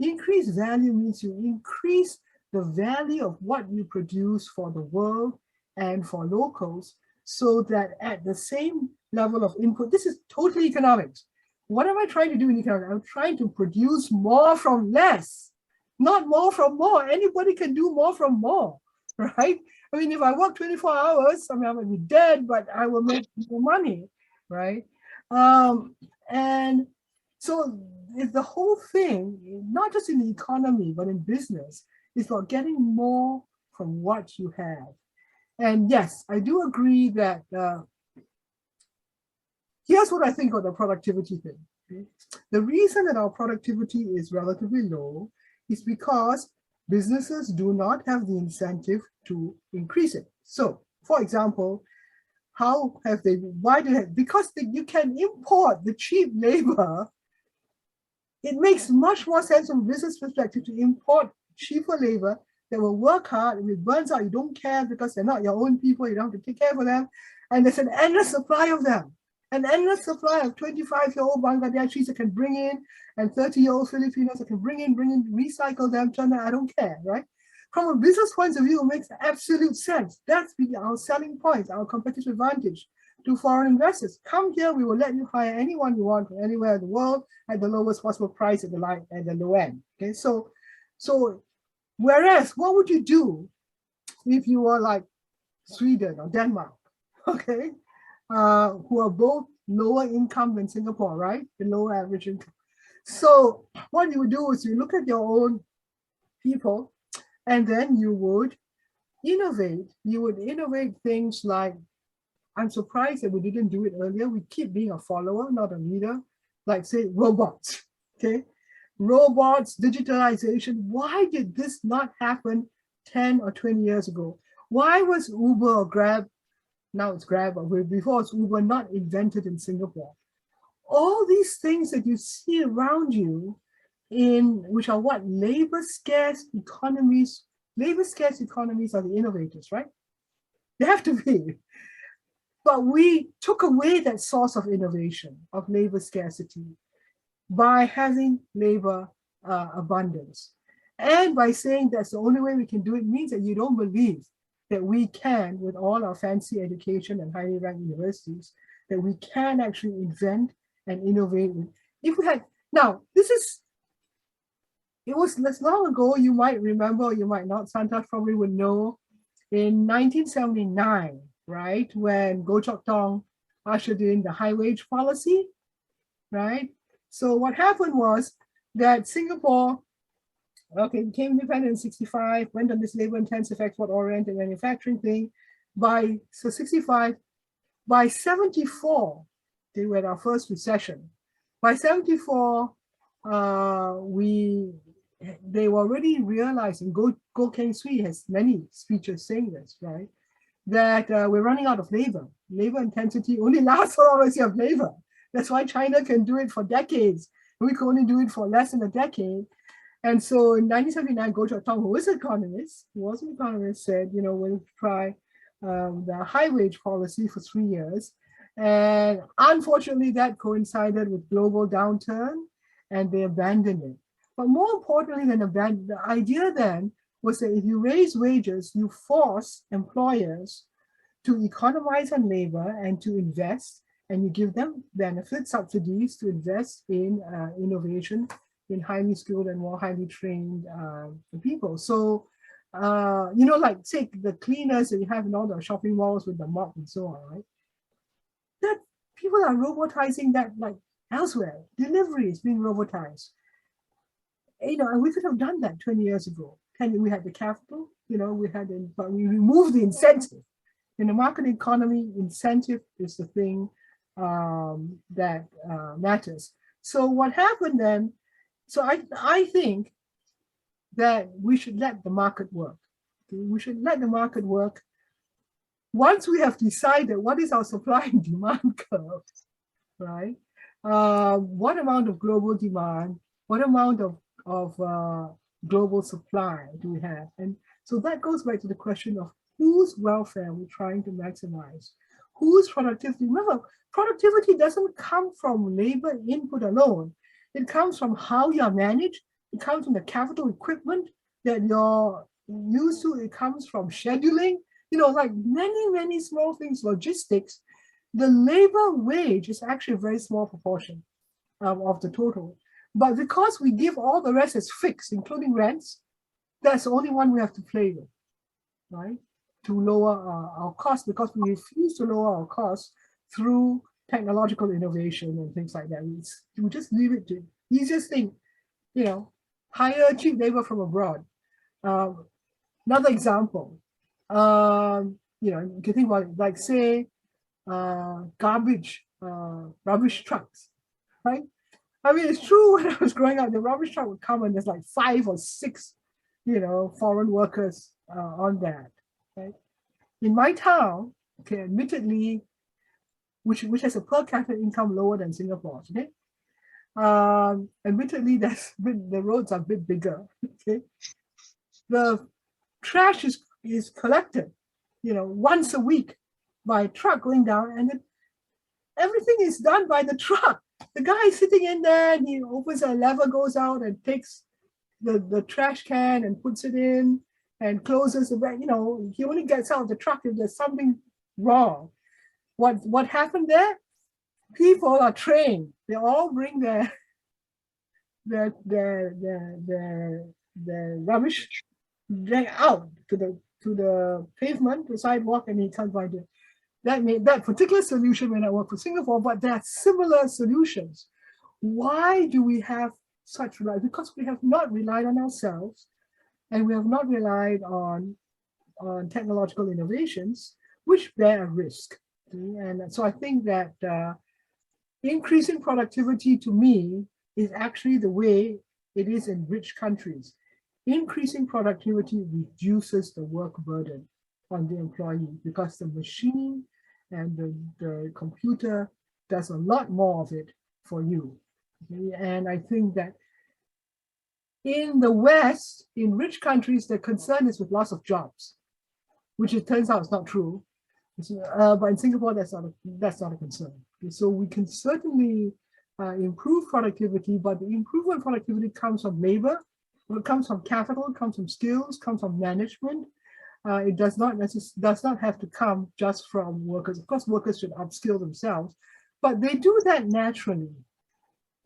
Increased value means you increase the value of what you produce for the world and for locals, so that at the same level of input, this is totally economics. What am I trying to do in economics? I'm trying to produce more from less, not more from more. Anybody can do more from more, right? I mean, if I work 24 hours, I mean, I might be dead, but I will make more money, right? And so if the whole thing, not just in the economy, but in business, is about getting more from what you have. And yes, I do agree that here's what I think of the productivity thing. Okay? The reason that our productivity is relatively low is because businesses do not have the incentive to increase it. So, for example, how have they, why do they, because you can import the cheap labor. It makes much more sense from a business perspective to import cheaper labor that will work hard. If it burns out, you don't care because they're not your own people, you don't have to take care of them. And there's an endless supply of them. An endless supply of 25-year-old Bangladeshis that can bring in, and 30-year-old Filipinos that can bring in, recycle them, turn them, I don't care, right? From a business point of view, it makes absolute sense. That's our selling point, our competitive advantage to foreign investors. Come here, we will let you hire anyone you want from anywhere in the world at the lowest possible price at the low end. Okay, so whereas what would you do if you were like Sweden or Denmark, okay, who are both lower income than Singapore, right? The lower average income. So what you would do is you look at your own people, and then you would innovate, you would innovate things like, I'm surprised that we didn't do it earlier. We keep being a follower, not a leader. Like say robots, okay? Robots, digitalization. Why did this not happen 10 or 20 years ago? Why was Uber or Grab, now it's Grab, but before it's Uber, not invented in Singapore? All these things that you see around you which are what? Labor scarce economies. Labor scarce economies are the innovators, right? They have to be. But we took away that source of innovation, of labor scarcity, by having labor abundance. And by saying that's the only way we can do it means that you don't believe that we can, with all our fancy education and highly ranked universities, that we can actually invent and innovate. If we had, now, it was less long ago, you might remember, or you might not, Santa probably would know, in 1979, right, when Goh Chok Tong ushered in the high wage policy, right? So what happened was that Singapore, became independent in 65, went on this labor-intensive export-oriented manufacturing thing. By 65, by 74, they were our first recession. By 74, they were already realizing, Goh Keng Swee has many speeches saying this, right? That we're running out of labor. Labor intensity only lasts so long as you have labor. That's why China can do it for decades. We can only do it for less than a decade. And so in 1979, Goh Chok Tong, who was an economist, said, we'll try the high wage policy for 3 years. And unfortunately, that coincided with global downturn, and they abandoned it. But more importantly than abandon, the idea then was that if you raise wages, you force employers to economize on labor and to invest, and you give them benefits, subsidies to invest in innovation, in highly skilled and more highly trained people. So, like say the cleaners that you have in all the shopping malls with the mop and so on, right? That people are robotizing that like elsewhere. Delivery is being robotized. And we could have done that 20 years ago. We had the capital, but we removed the incentive. In the market economy, incentive is the thing that matters. So what happened then? So I think that we should let the market work. Okay? We should let the market work. Once we have decided what is our supply and demand curve, right? What amount of global demand, what amount of global supply do we have? And so that goes back to the question of whose welfare we're trying to maximize, whose productivity. Remember, productivity doesn't come from labor input alone. It comes from how you're managed. It comes from the capital equipment that you're used to. It comes from scheduling, like many, many small things, logistics. The labor wage is actually a very small proportion of the total. But because we give all the rest as fixed, including rents, that's the only one we have to play with, right? To lower our costs, because we refuse to lower our costs through technological innovation and things like that. We just leave it to easiest thing, hire cheap labor from abroad. Another example, you can think about it, like say rubbish trucks, right? I mean, it's true when I was growing up, the rubbish truck would come and there's like 5 or 6, foreign workers on that, right? In my town, okay, admittedly, which has a per capita income lower than Singapore's, okay? Admittedly, the roads are a bit bigger, okay? The trash is collected, once a week by a truck going down, and then everything is done by the truck. The guy is sitting in there, and he opens a lever, goes out and takes the trash can and puts it in and closes the bag. He only gets out of the truck if there's something wrong. What happened there? People are trained. They all bring their rubbish out to the pavement, the sidewalk, and he can't find it. That particular solution may not work for Singapore, but there are similar solutions. Why do we have such reliance? Because we have not relied on ourselves, and we have not relied on on technological innovations, which bear a risk. And so I think that increasing productivity to me is actually the way it is in rich countries. Increasing productivity reduces the work burden on the employee because the machine and the computer does a lot more of it for you. Okay? And I think that in the West, in rich countries, the concern is with loss of jobs, which it turns out is not true. But in Singapore, that's not a concern. Okay? So we can certainly improve productivity, but the improvement in productivity comes from labor, it comes from capital, it comes from skills, comes from management. It does not have to come just from workers. Of course, workers should upskill themselves, but they do that naturally.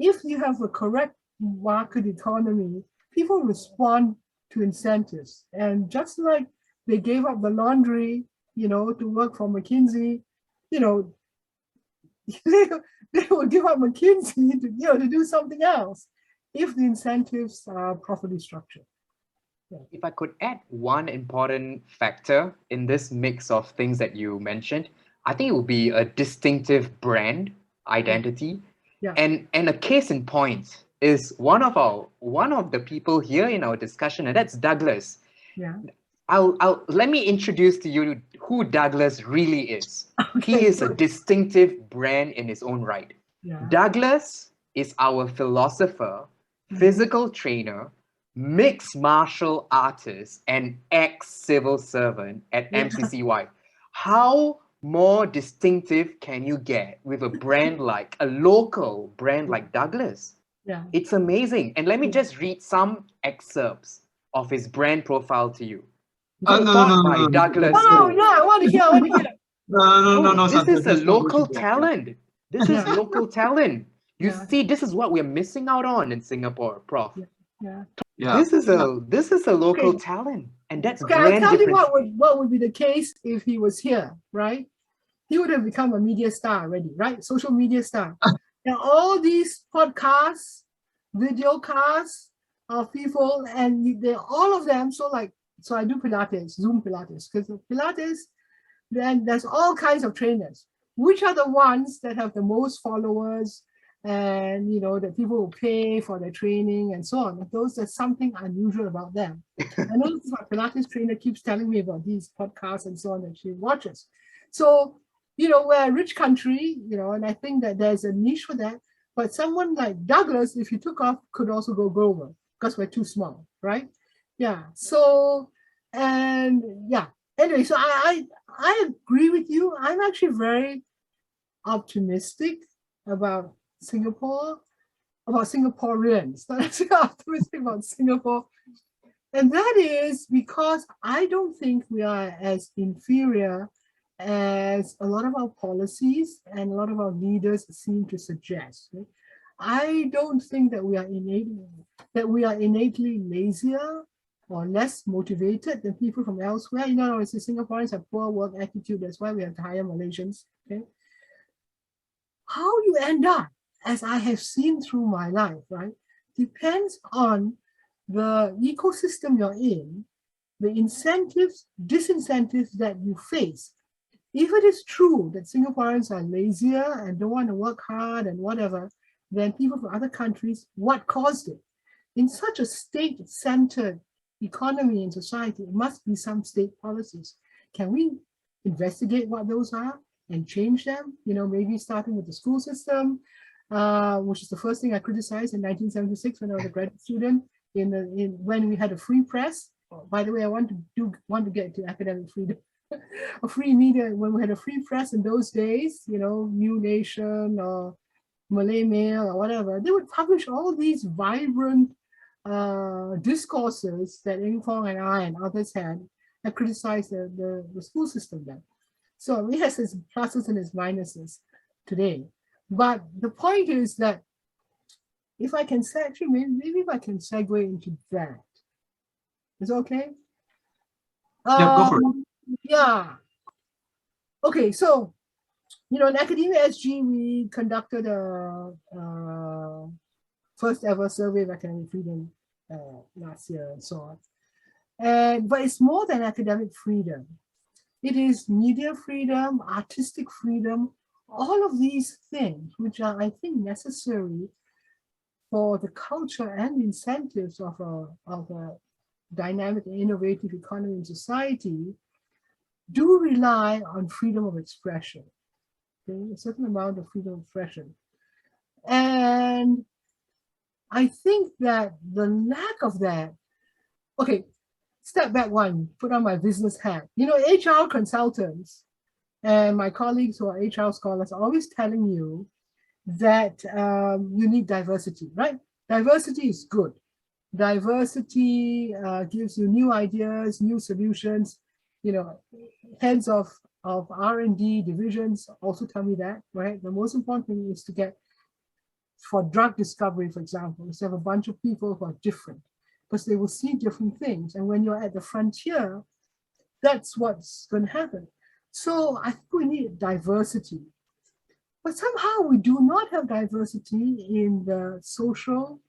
If you have a correct market economy, people respond to incentives. And just like they gave up the laundry, to work for McKinsey, they will give up McKinsey to do something else if the incentives are properly structured. Yeah. If I could add one important factor in this mix of things that you mentioned, I think it would be a distinctive brand identity. Yeah. And a case in point is one of the people here in our discussion, and that's Douglas. Yeah. Let me introduce to you who Douglas really is. Okay, He is a distinctive brand in his own right. Yeah. Douglas is our philosopher, physical trainer, mixed martial artist, and ex-civil servant at MCCY. How more distinctive can you get with a brand like a local brand like Douglas? Yeah. It's amazing. And let me just read some excerpts of his brand profile to you. No. Douglas. Oh, yeah, I want to hear. No. This is a local talent. This is local talent. You see, this is what we're missing out on in Singapore, Prof. Yeah. This is a local talent, and that's Okay, brand I'll tell you difference. what would be the case if he was here, right? He would have become a media star already, right? Social media star. And all these podcasts, video casts of people, and they all of them. So I do Pilates, Zoom Pilates, because Pilates, then there's all kinds of trainers. Which are the ones that have the most followers, and that people will pay for their training and so on? There's something unusual about them. I know this is what Pilates trainer keeps telling me about these podcasts and so on that she watches. So we're a rich country, and I think that there's a niche for that. But someone like Douglas, if he took off, could also go global because we're too small, right? Yeah. So, and yeah. Anyway, so I agree with you. I'm actually very optimistic about Singapore, about Singaporeans, not actually optimistic about Singapore. And that is because I don't think we are as inferior as a lot of our policies and a lot of our leaders seem to suggest. I don't think that we are innately lazier or less motivated than people from elsewhere. Obviously Singaporeans have poor work attitude. That's why we have to hire Malaysians. Okay, how you end up, as I have seen through my life, right, depends on the ecosystem you're in, the incentives, disincentives that you face. If it is true that Singaporeans are lazier and don't want to work hard and whatever than people from other countries, what caused it? In such a state-centered economy and society, it must be some state policies. Can we investigate what those are and change them? Maybe starting with the school system, which is the first thing I criticized in 1976 when I was a graduate student, when we had a free press. By the way, I want to get to academic freedom. A free media, when we had a free press in those days, New Nation or Malay Mail or whatever, they would publish all these vibrant discourses that Eng Fong and I and others had and criticized the school system then. So it has its pluses and its minuses today. But the point is that if I can say, actually, maybe if I can segue into that. Is it okay? Yeah, go for it. Yeah. Okay, so, in Academia.SG, we conducted a first ever survey of academic freedom last year and so on. But it's more than academic freedom. It is media freedom, artistic freedom, all of these things, which are, I think, necessary for the culture and incentives of a dynamic and innovative economy and society, do rely on freedom of expression, okay? A certain amount of freedom of expression. And I think that the lack of that, okay, step back one, put on my business hat. You know, HR consultants and my colleagues who are HR scholars are always telling you that you need diversity, right? Diversity is good. Diversity gives you new ideas, new solutions. You know, heads of R&D divisions also tell me that, right? The most important thing is to get, for drug discovery, for example, is to have a bunch of people who are different, because they will see different things. And when you're at the frontier, that's what's going to happen. So I think we need diversity. But somehow we do not have diversity in the social,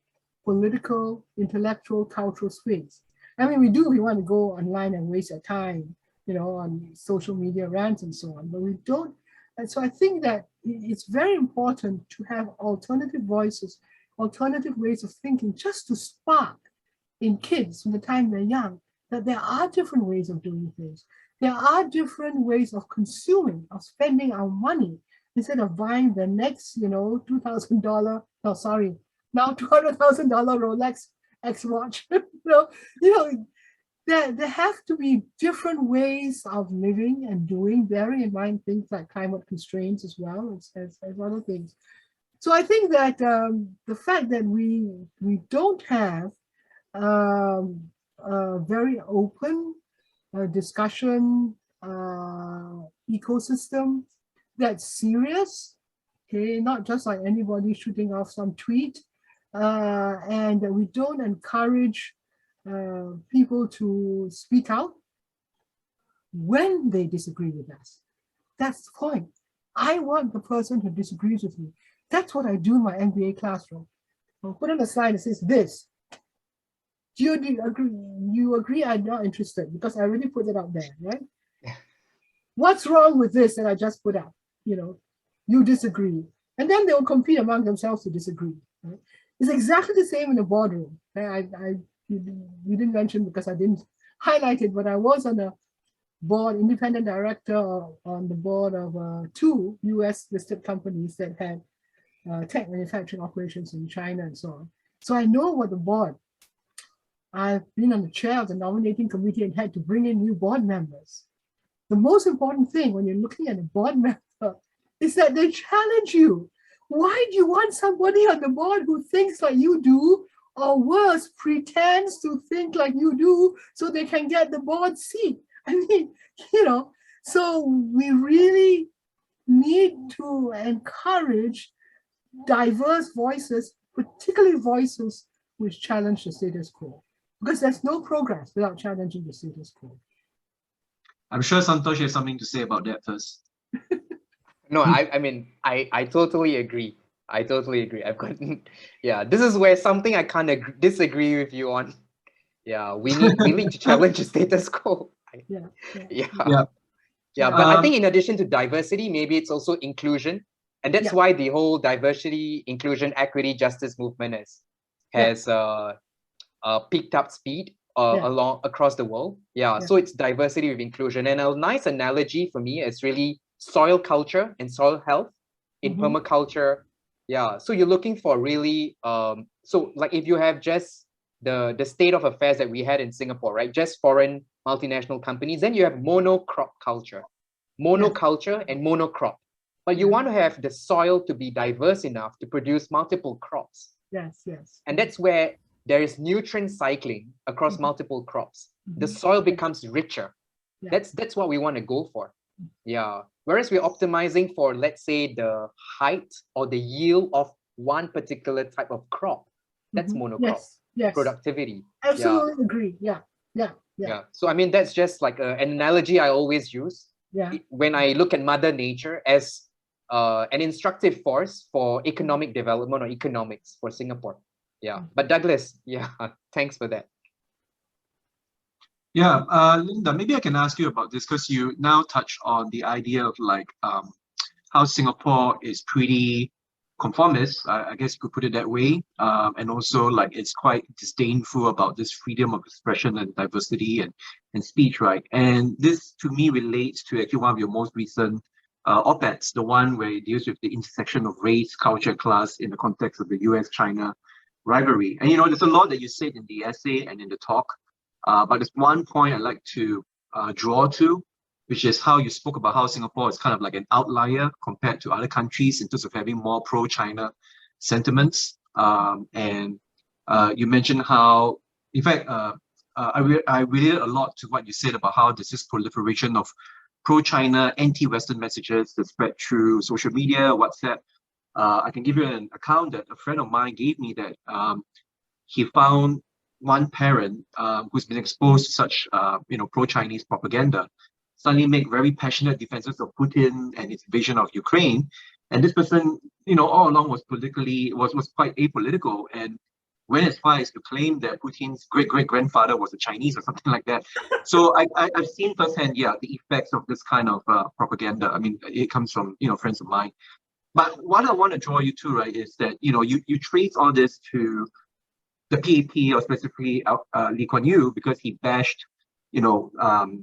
political, intellectual, cultural space. I mean, we do, we want to go online and waste our time, you know, on social media rants and so on, but we don't. And so I think that it's very important to have alternative voices, alternative ways of thinking, just to spark in kids from the time they're young, that there are different ways of doing things. There are different ways of consuming, of spending our money, instead of buying the next, you know, $2,000, no, sorry, now $200,000 Rolex X watch. There have to be different ways of living and doing, bearing in mind things like climate constraints as well as other things. So I think that the fact that we don't have a very open discussion ecosystem that's serious, okay, not just like anybody shooting off some tweet, and that we don't encourage people to speak out when they disagree with us. That's the point. I want the person who disagrees with me. That's what I do in my MBA classroom. I'll put on a slide that says this. Do you agree? You agree I'm not interested, because I already put it out there, right? What's wrong with this that I just put out? You know, you disagree. And then they'll compete among themselves to disagree. Right? It's exactly the same in the boardroom. You didn't mention because I didn't highlight it, but I was on a board, independent director on the board of 2 US listed companies that had tech manufacturing operations in China and so on. So I know what the board, I've been on the chair of the nominating committee and had to bring in new board members. The most important thing when you're looking at a board member is that they challenge you. Why do you want somebody on the board who thinks like you do, or worse, pretends to think like you do so they can get the board seat? I mean, you know, so we really need to encourage diverse voices, particularly voices which challenge the status quo, because there's no progress without challenging the status quo. I'm sure Santosh has something to say about that first. No, I mean, I totally agree. I totally agree. I've got, yeah, this is where something I can't disagree with you on. Yeah, we need to challenge the status quo. Yeah. But I think in addition to diversity, maybe it's also inclusion. And that's why the whole diversity, inclusion, equity, justice movement has picked up speed across the world. So it's diversity with inclusion. And a nice analogy for me is really soil culture and soil health in permaculture. So you're looking for really, so like if you have just the state of affairs that we had in Singapore, right? Just foreign multinational companies, then you have monocrop culture, monoculture and monocrop. But you want to have the soil to be diverse enough to produce multiple crops. Yes. And that's where there is nutrient cycling across multiple crops. The soil becomes richer. That's what we want to go for. Whereas we're optimizing for, let's say, the height or the yield of one particular type of crop. That's monocrop. Yes. Productivity. Absolutely agree. Yeah. So I mean, that's just like an analogy I always use when I look at Mother Nature as an instructive force for economic development or economics for Singapore. But Douglas, thanks for that. Yeah, Linda, maybe I can ask you about this because you now touch on the idea of like how Singapore is pretty conformist, I guess you could put it that way, and also like it's quite disdainful about this freedom of expression and diversity and speech, right? And this to me relates to actually one of your most recent op-eds, the one where it deals with the intersection of race, culture, class in the context of the US-China rivalry. And there's a lot that you said in the essay and in the talk, but there's one point I'd like to draw to, which is how you spoke about how Singapore is kind of like an outlier compared to other countries in terms of having more pro-China sentiments. And you mentioned how, in fact, I related a lot to what you said about how there's this proliferation of pro-China, anti-Western messages that spread through social media, WhatsApp. I can give you an account that a friend of mine gave me that he found one parent who's been exposed to such pro-Chinese propaganda suddenly make very passionate defenses of Putin and his invasion of Ukraine. And this person, all along was quite apolitical and went as far as to claim that Putin's great-great-grandfather was a Chinese or something like that. So I've seen firsthand, the effects of this kind of propaganda. I mean, it comes from, friends of mine. But what I want to draw you to, right, is that, you trace all this to the PAP, or specifically Lee Kuan Yew, because he bashed,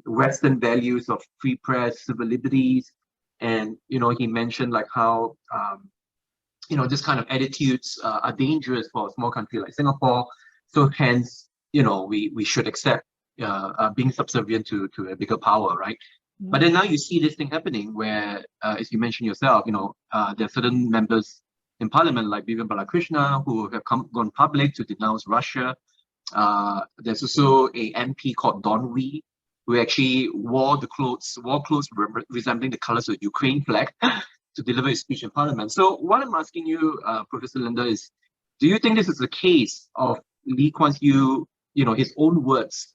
Western values of free press, civil liberties, and he mentioned like how this kind of attitudes are dangerous for a small country like Singapore. So hence, we should accept being subservient to a bigger power, right? But then now you see this thing happening where, as you mentioned yourself, there are certain members in parliament like Vivian Balakrishna who have gone public to denounce Russia. There's also a MP called Don Wee who actually wore clothes resembling the colors of the Ukraine flag to deliver his speech in parliament. So what I'm asking you, Professor Linda, is do you think this is a case of Lee Kuan Yew, his own words,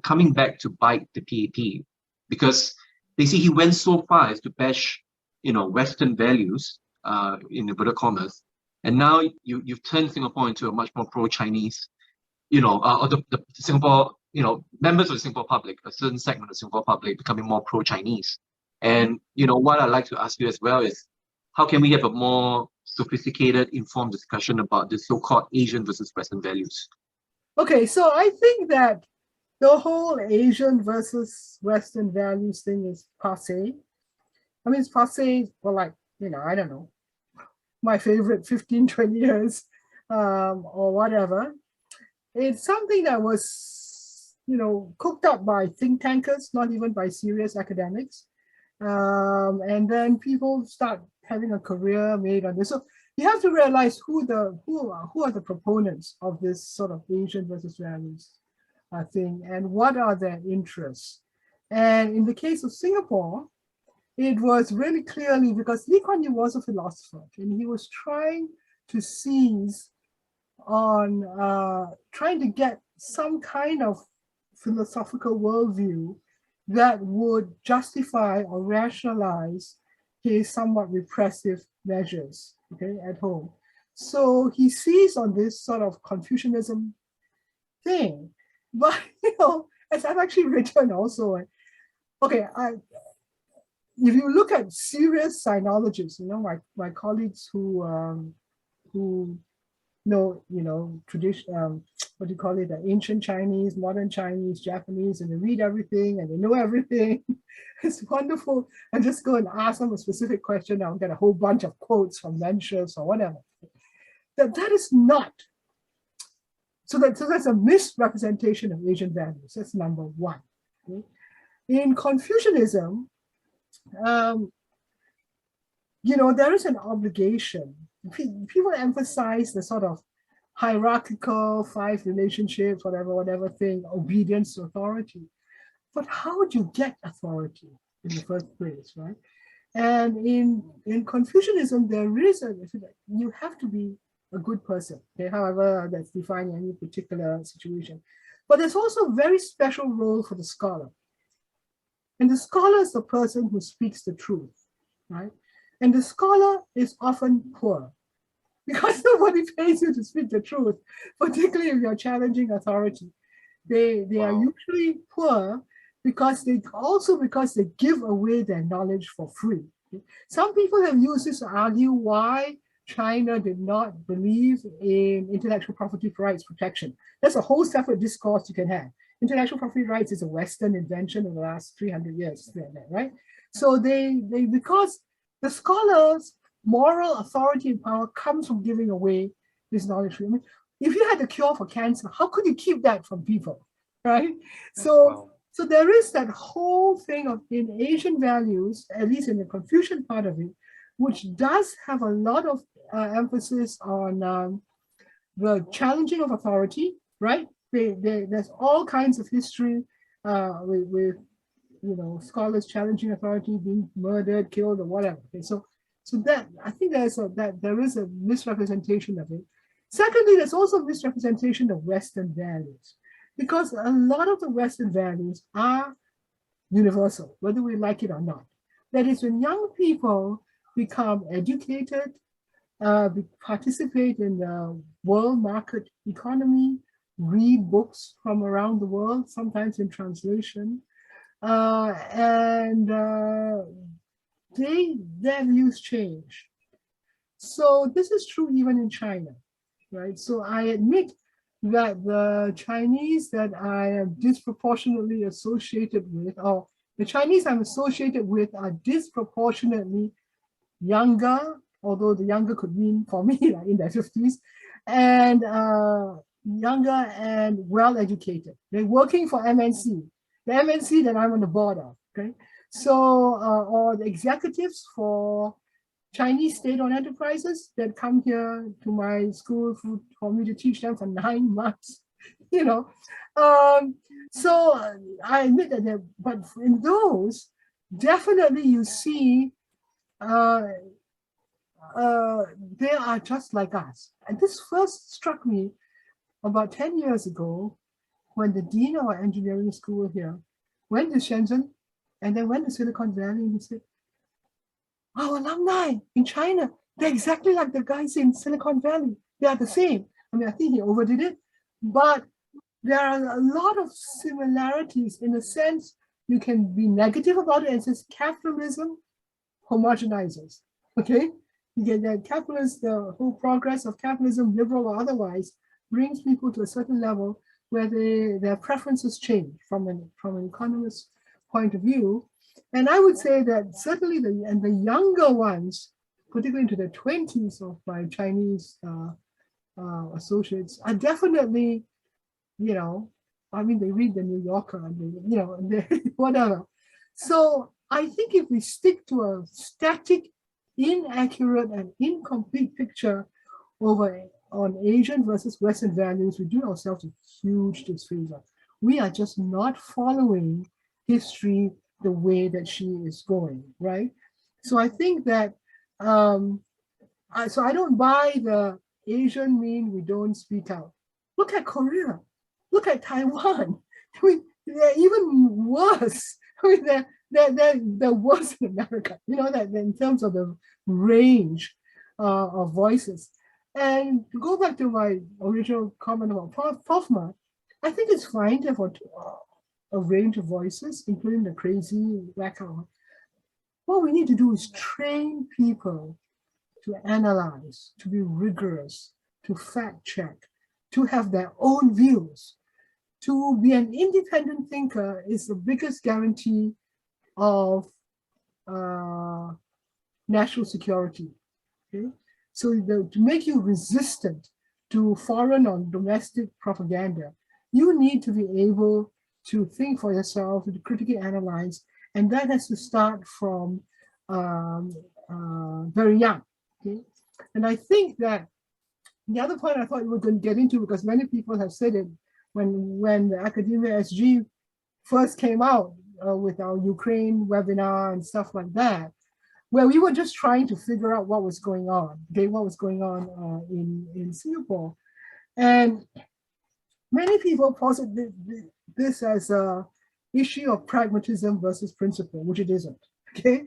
coming back to bite the PAP? Because they say he went so far as to bash, Western values, in inverted commas, and now you've turned Singapore into a much more pro-Chinese, or the Singapore, members of the Singapore public, a certain segment of the Singapore public becoming more pro-Chinese. And, what I'd like to ask you as well is, how can we have a more sophisticated, informed discussion about this so-called Asian versus Western values? Okay, so I think that the whole Asian versus Western values thing is passé. I mean, it's passé for like, I don't know, my favorite 15, 20 years or whatever. It's something that was, cooked up by think tankers, not even by serious academics. And then people start having a career made on this. So you have to realize who are the proponents of this sort of Asian versus values thing, and what are their interests. And in the case of Singapore, it was really clearly because Lee Kuan Yew was a philosopher, and he was trying to seize on trying to get some kind of philosophical worldview that would justify or rationalize his somewhat repressive measures, at home. So he seized on this sort of Confucianism thing. But, as I've actually written also, if you look at serious sinologists, my colleagues who know, tradition, what do you call it, the ancient Chinese, modern Chinese, Japanese, and they read everything and they know everything. It's wonderful. I just go and ask them a specific question. I'll get a whole bunch of quotes from lectures or whatever. That is not. So that's a misrepresentation of Asian values. That's number one. Okay? In Confucianism, there is an obligation. People emphasize the sort of hierarchical 5 relationships, whatever thing, obedience to authority. But how would you get authority in the first place, right? And in Confucianism, you have to be a good person, however that's defined in any particular situation. But there's also a very special role for the scholar. And the scholar is the person who speaks the truth, right? And the scholar is often poor because nobody pays you to speak the truth, particularly if you're challenging authority. They are Wow. usually poor because they give away their knowledge for free. Some people have used this to argue why China did not believe in intellectual property rights protection. That's a whole separate discourse you can have. Intellectual property rights is a Western invention of the last 300 years, right? So because the scholars' moral authority and power comes from giving away this knowledge. I mean, if you had a cure for cancer, how could you keep that from people, right? Wow. So there is that whole thing of in Asian values, at least in the Confucian part of it, which does have a lot of emphasis on the challenging of authority, right? There's all kinds of history with scholars challenging authority, being murdered, killed, or whatever. Okay, so that I think that there is a misrepresentation of it. Secondly, there's also a misrepresentation of Western values, because a lot of the Western values are universal, whether we like it or not. That is, when young people become educated, participate in the world market economy, read books from around the world, sometimes in translation, and their views change. So this is true even in China, right? So I admit that the Chinese that I am disproportionately associated with, or the Chinese I'm associated with, are disproportionately younger, although the younger could mean for me like in their 50s, and younger and well-educated. They're working for MNC, the MNC that I'm on the board of, okay? So, or the executives for Chinese state-owned enterprises that come here to my school for me to teach them for 9 months, you know. So I admit that, but in those, definitely you see they are just like us. And this first struck me about 10 years ago when the dean of our engineering school here went to Shenzhen and then went to Silicon Valley, and he said, our alumni in China, they're exactly like the guys in Silicon Valley. They are the same. I mean, I think he overdid it, but there are a lot of similarities in a sense. You can be negative about it and says capitalism homogenizes, okay? You get that the whole progress of capitalism, liberal or otherwise, brings people to a certain level where their preferences change from an economist's point of view. And I would say that certainly the younger ones, particularly into the 20s of my Chinese associates, are definitely, I mean, they read the New Yorker, and they whatever. So I think if we stick to a static, inaccurate, and incomplete picture on Asian versus Western values, we do ourselves a huge disfavor. We are just not following history the way that she is going, right? So I think that, so I don't buy the Asian mean we don't speak out. Look at Korea, look at Taiwan. I mean, they're even worse. I mean, they're worse in America, that in terms of the range of voices. And to go back to my original comment about Profma, I think it's fine to have a range of voices, including the crazy blackout. What we need to do is train people to analyze, to be rigorous, to fact check, to have their own views. To be an independent thinker is the biggest guarantee of national security. Okay? So to make you resistant to foreign or domestic propaganda, you need to be able to think for yourself, to critically analyze, and that has to start from very young. Okay? And I think that the other point I thought we were going to get into, because many people have said it, when the Academia.SG first came out with our Ukraine webinar and stuff like that, where we were just trying to figure out what was going on, in Singapore. And many people posit this as a issue of pragmatism versus principle, which it isn't, okay?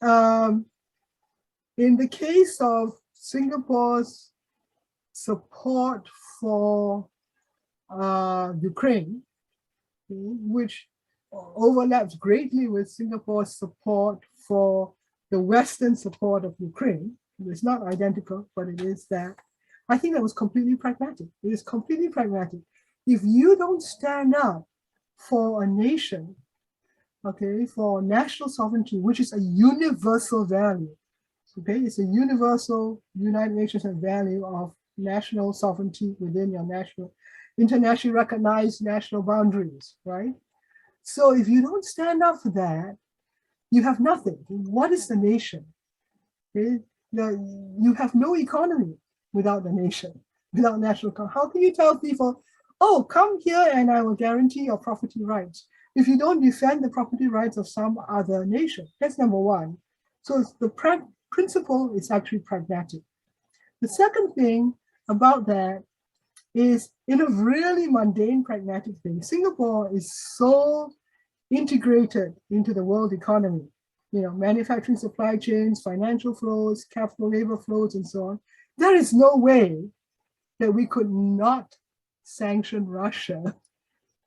In the case of Singapore's support for Ukraine, which overlaps greatly with Singapore's support for the Western support of Ukraine. It's not identical, but it is that. I think that was completely pragmatic. It is completely pragmatic. If you don't stand up for a nation, okay, for national sovereignty, which is a universal value, okay, it's a universal United Nations value of national sovereignty within your national, internationally recognized national boundaries, right? So if you don't stand up for that, you have nothing. What is the nation? Okay? You have no economy without the nation, without national economy. How can you tell people, oh, come here and I will guarantee your property rights, if you don't defend the property rights of some other nation? That's number one. So the principle is actually pragmatic. The second thing about that is, in a really mundane, pragmatic thing, Singapore is so integrated into the world economy, manufacturing supply chains, financial flows, capital labor flows, and so on. There is no way that we could not sanction Russia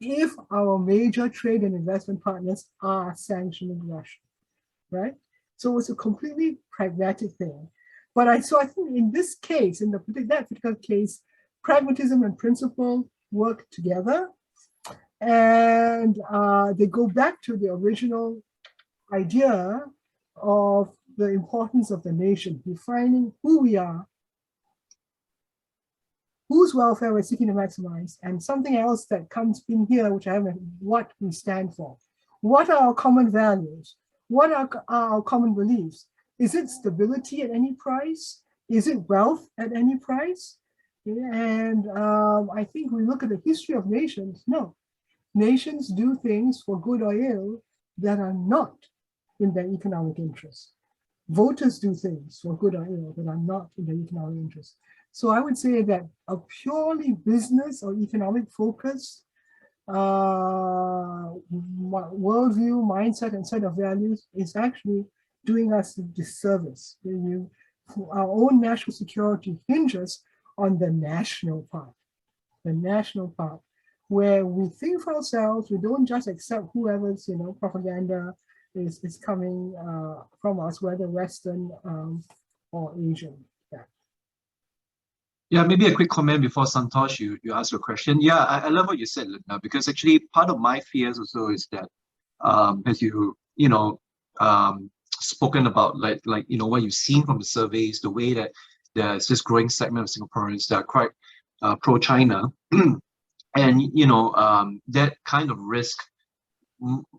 if our major trade and investment partners are sanctioning Russia, right? So it's a completely pragmatic thing. But I think in this case, in that particular case, pragmatism and principle work together, and they go back to the original idea of the importance of the nation, defining who we are, whose welfare we're seeking to maximize, and something else that comes in here, which I haven't, what we stand for. What are our common values? What are our common beliefs? Is it stability at any price? Is it wealth at any price? And I think we look at the history of nations. No, nations do things for good or ill that are not in their economic interest. Voters do things for good or ill that are not in their economic interest. So I would say that a purely business or economic focus worldview, mindset, and set of values is actually doing us a disservice. Our own national security hinges on the national part, where we think for ourselves. We don't just accept whoever's propaganda is coming from us, whether Western or Asian. Yeah, maybe a quick comment before Santosh, you ask your question. Yeah, I love what you said, Linda, because actually part of my fears also is that as spoken about, like what you've seen from the surveys, the way that there's this growing segment of Singaporeans that are quite pro-China, and that kind of risk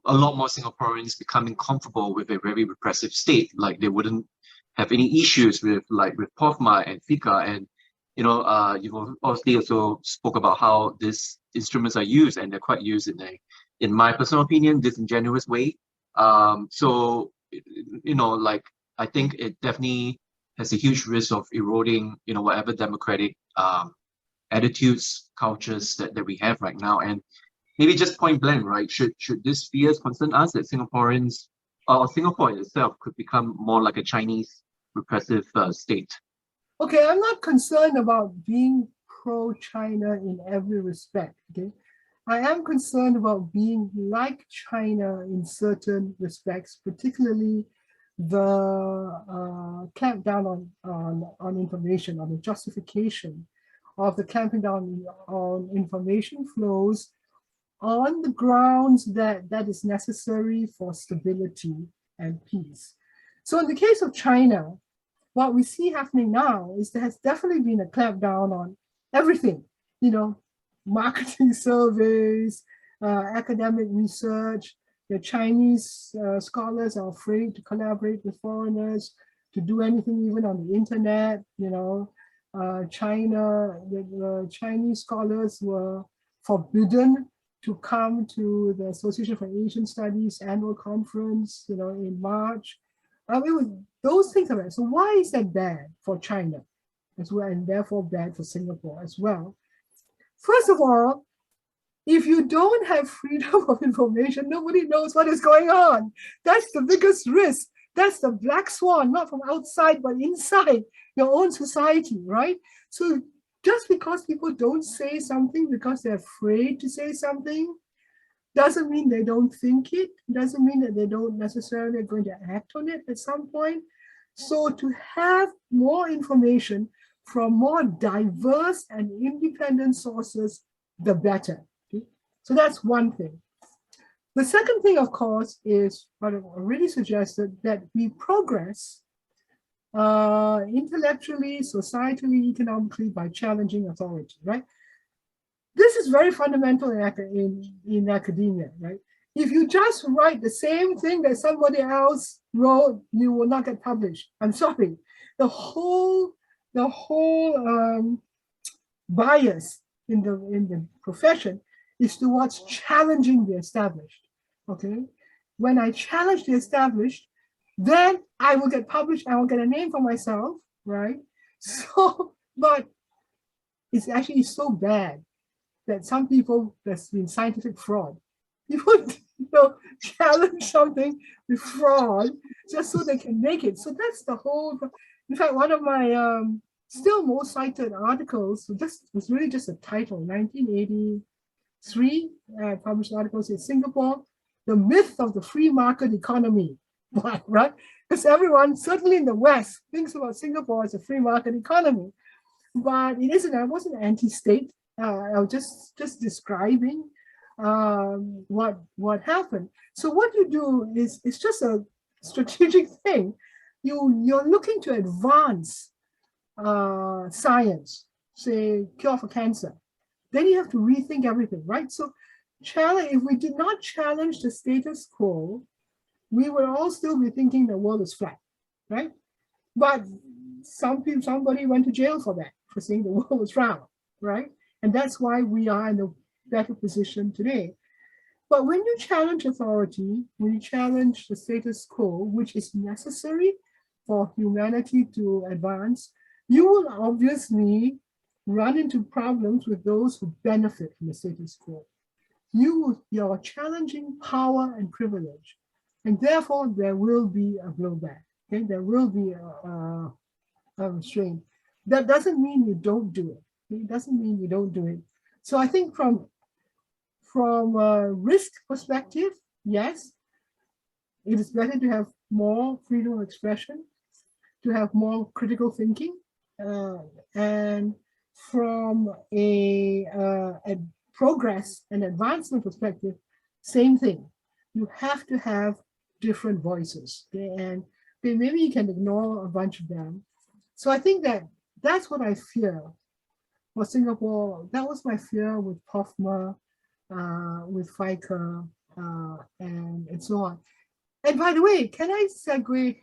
a lot more Singaporeans becoming comfortable with a very repressive state, like they wouldn't have any issues with POFMA and FICA, and you've obviously also spoke about how these instruments are used, and they're quite used in my personal opinion, disingenuous way. So I think it definitely has a huge risk of eroding, whatever democratic attitudes, cultures that we have right now. And maybe just point blank, right? Should these fears concern us that Singaporeans or Singapore itself could become more like a Chinese repressive state? Okay, I'm not concerned about being pro-China in every respect, okay? I am concerned about being like China in certain respects, particularly the clampdown on information, on the justification of the clamping down on information flows on the grounds that is necessary for stability and peace. So in the case of China, what we see happening now is there has definitely been a clampdown on everything, marketing surveys, academic research. The Chinese scholars are afraid to collaborate with foreigners, to do anything even on the internet. The Chinese scholars were forbidden to come to the Association for Asian Studies annual conference, in March. Those things are bad. So why is that bad for China as well, and therefore bad for Singapore as well? First of all, if you don't have freedom of information, nobody knows what is going on. That's the biggest risk. That's the black swan, not from outside, but inside your own society, right? So just because people don't say something because they're afraid to say something, Doesn't mean they don't think it, doesn't mean that they don't necessarily are going to act on it at some point. So to have more information from more diverse and independent sources, the better. Okay? So that's one thing. The second thing, of course, is what I've already suggested, that we progress intellectually, societally, economically by challenging authority, right? This is very fundamental in academia, right? If you just write the same thing that somebody else wrote, you will not get published. I'm sorry. The whole bias in the profession is towards challenging the established. Okay, when I challenge the established, then I will get published. I will get a name for myself, right? So, but it's actually so bad that some people, there's been scientific fraud. People challenge something with fraud just so they can make it. So that's the whole. In fact, one of my still most cited articles was really just a title. 1983, published articles in Singapore, the myth of the free market economy. Right? Because everyone, certainly in the West, thinks about Singapore as a free market economy, but it isn't. I wasn't anti-state. I was just describing what happened. So what you do is, it's just a strategic thing. You're looking to advance science, say cure for cancer. Then you have to rethink everything, right? So if we did not challenge the status quo, we will all still be thinking the world is flat, right? But somebody went to jail for that, for saying the world was round, right? And that's why we are in a better position today. But when you challenge authority, when you challenge the status quo, which is necessary for humanity to advance, you will obviously run into problems with those who benefit from the status quo. You're challenging power and privilege, and therefore there will be a blowback. Okay, there will be a restraint. That doesn't mean you don't do it. It doesn't mean you don't do it. So I think from a risk perspective, yes, it is better to have more freedom of expression, to have more critical thinking, and from a progress and advancement perspective, same thing. You have to have different voices, okay? And maybe you can ignore a bunch of them. So I think that's what I fear for Singapore. That was my fear with POFMA, with FICA, and so on. And by the way, can I segue,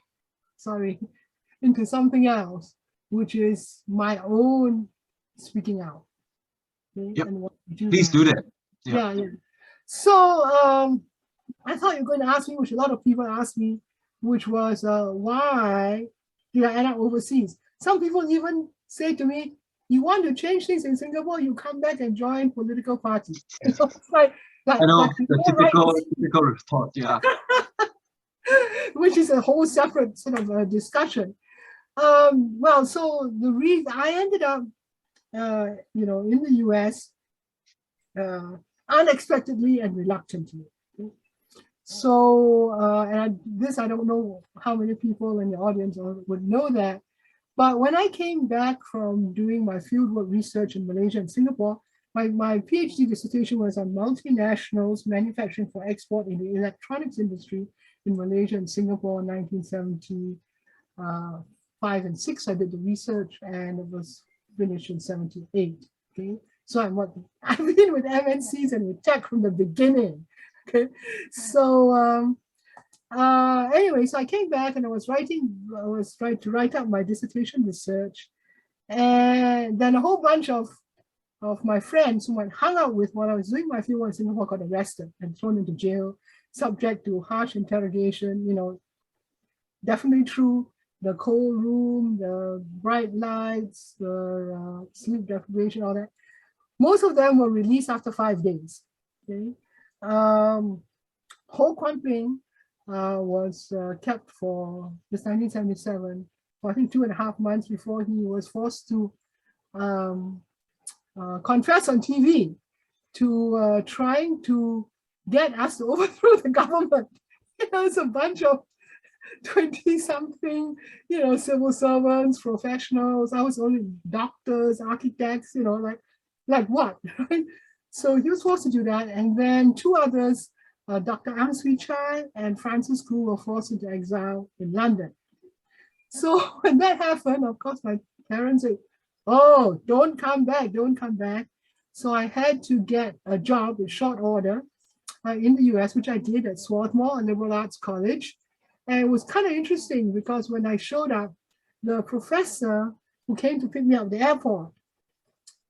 into something else, which is my own speaking out. Okay? Yep. And what Please do that. Yeah. So I thought you were going to ask me, which a lot of people asked me, which was why did I end up overseas? Some people even say to me, you want to change things in Singapore, you come back and join political parties. I know, the typical retort, yeah. Which is a whole separate sort of discussion. Well, so the reason I ended up, in the US unexpectedly and reluctantly. Okay? So, and this, I don't know how many people in the audience would know that, but when I came back from doing my fieldwork research in Malaysia and Singapore, my PhD dissertation was on multinationals manufacturing for export in the electronics industry in Malaysia and Singapore in 1975 and 6. I did the research and it was finished in 78. Okay, so I've been with MNCs and with tech from the beginning. Okay, so anyway, so I came back and I was trying to write up my dissertation research, and then a whole bunch of my friends who I hung out with while I was doing my fieldwork in Singapore got arrested and thrown into jail, subject to harsh interrogation. Definitely true. The cold room, the bright lights, the sleep deprivation, all that. Most of them were released after 5 days. Okay, Ho Kwon Ping was kept for this 1977 for I think 2.5 months before he was forced to confess on TV to trying to get us to overthrow the government. It's a bunch of 20-something, civil servants, professionals. I was only doctors, architects, like what, right? So he was forced to do that. And then two others, Dr. Ang Sui Chai and Francis Koo, were forced into exile in London. So when that happened, of course, my parents said, oh, don't come back, don't come back. So I had to get a job in short order in the US, which I did at Swarthmore Liberal Arts College. And it was kind of interesting because when I showed up, the professor who came to pick me up at the airport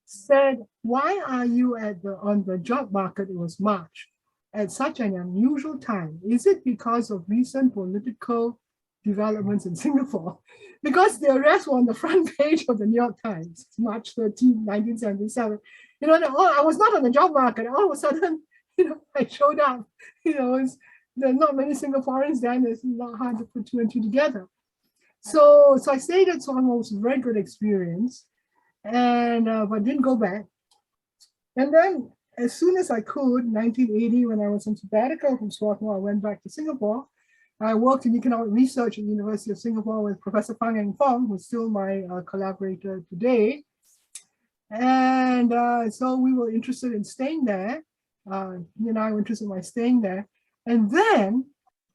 said, why are you on the job market? It was March, at such an unusual time. Is it because of recent political developments in Singapore? Because the arrests were on the front page of the New York Times, March 13, 1977. I was not on the job market. All of a sudden, I showed up. There are not many Singaporeans there, and it's not hard to put two and two together. So I stayed at Swarthmore. It was a very good experience, and but didn't go back. And then, as soon as I could, 1980, when I was on sabbatical from Swarthmore, I went back to Singapore. I worked in economic research at the University of Singapore with Professor Fang Eng Fong, who's still my collaborator today. And so we were interested in staying there. He and I were interested in my staying there. And then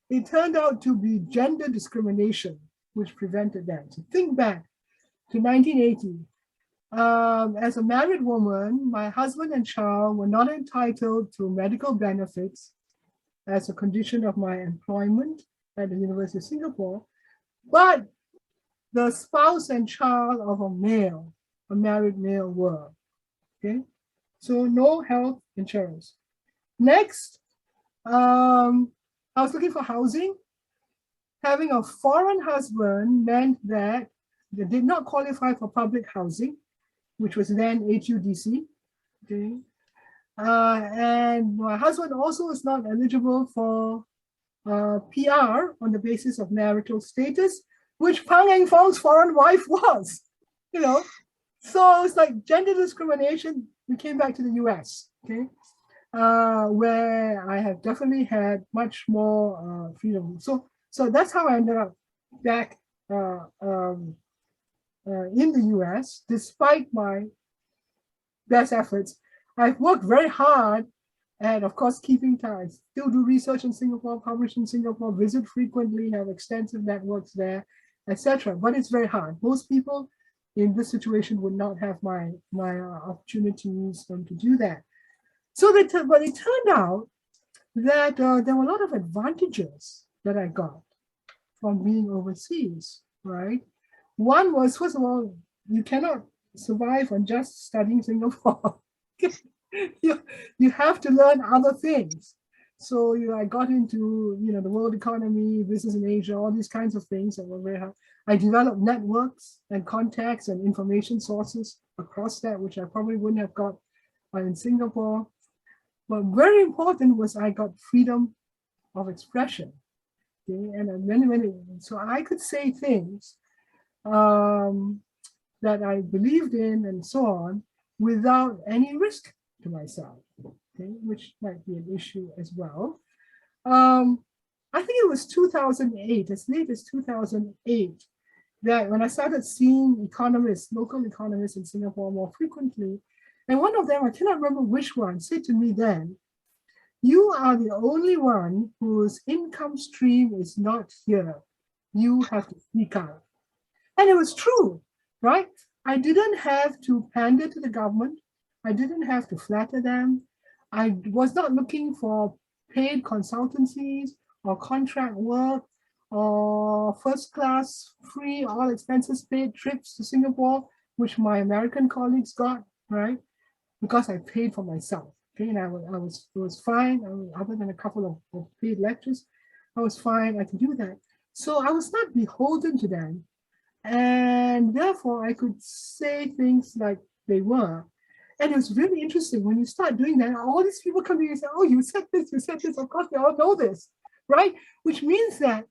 it turned out to be gender discrimination, which prevented that. So think back to 1980. As a married woman, my husband and child were not entitled to medical benefits as a condition of my employment at the University of Singapore, but the spouse and child of a married male were, okay? So no health insurance. Next, I was looking for housing. Having a foreign husband meant that they did not qualify for public housing, which was then HUDC, okay? And my husband also was not eligible for PR on the basis of marital status, which Fang Eng Fong's foreign wife was, So it's like gender discrimination. We came back to the US, okay, where I have definitely had much more freedom. So that's how I ended up back in the US, despite my best efforts. I've worked very hard and of course, keeping ties. Still do research in Singapore, publish in Singapore, visit frequently, have extensive networks there, etc. But it's very hard. Most people in this situation would not have my opportunities to do that. But it turned out that there were a lot of advantages that I got from being overseas, right? One was, first of all, you cannot survive on just studying Singapore. You have to learn other things. So I got into the world economy, business in Asia, all these kinds of things that were very hard. I developed networks and contacts and information sources across that, which I probably wouldn't have got in Singapore. But very important was I got freedom of expression. Okay? And so I could say things that I believed in and so on without any risk to myself, okay, which might be an issue as well. I think it was 2008, as late as 2008, that when I started seeing local economists in Singapore more frequently, and one of them, I cannot remember which one, said to me then, you are the only one whose income stream is not here. You have to speak out. And it was true, right? I didn't have to pander to the government. I didn't have to flatter them. I was not looking for paid consultancies or contract work or first class, free, all expenses paid trips to Singapore, which my American colleagues got, right? Because I paid for myself. Okay, and it was fine. Other than a couple of paid lectures, I was fine. I could do that. So I was not beholden to them. And therefore, I could say things like they were. And it was really interesting when you start doing that, all these people come to you and say, oh, you said this, of course they all know this, right? Which means that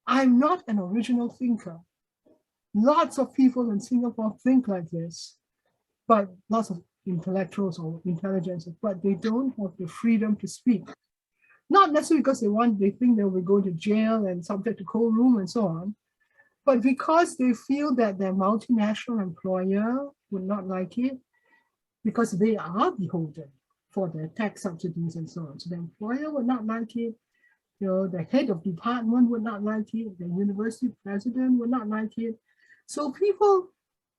I'm not an original thinker. Lots of people in Singapore think like this, but lots of intellectuals or intelligence, but they don't have the freedom to speak. Not necessarily because they think they will go to jail and subject to cold room and so on, but because they feel that their multinational employer would not like it, because they are beholden for their tax subsidies and so on. So the employer would not like it, the head of department would not like it, the university president would not like it. So people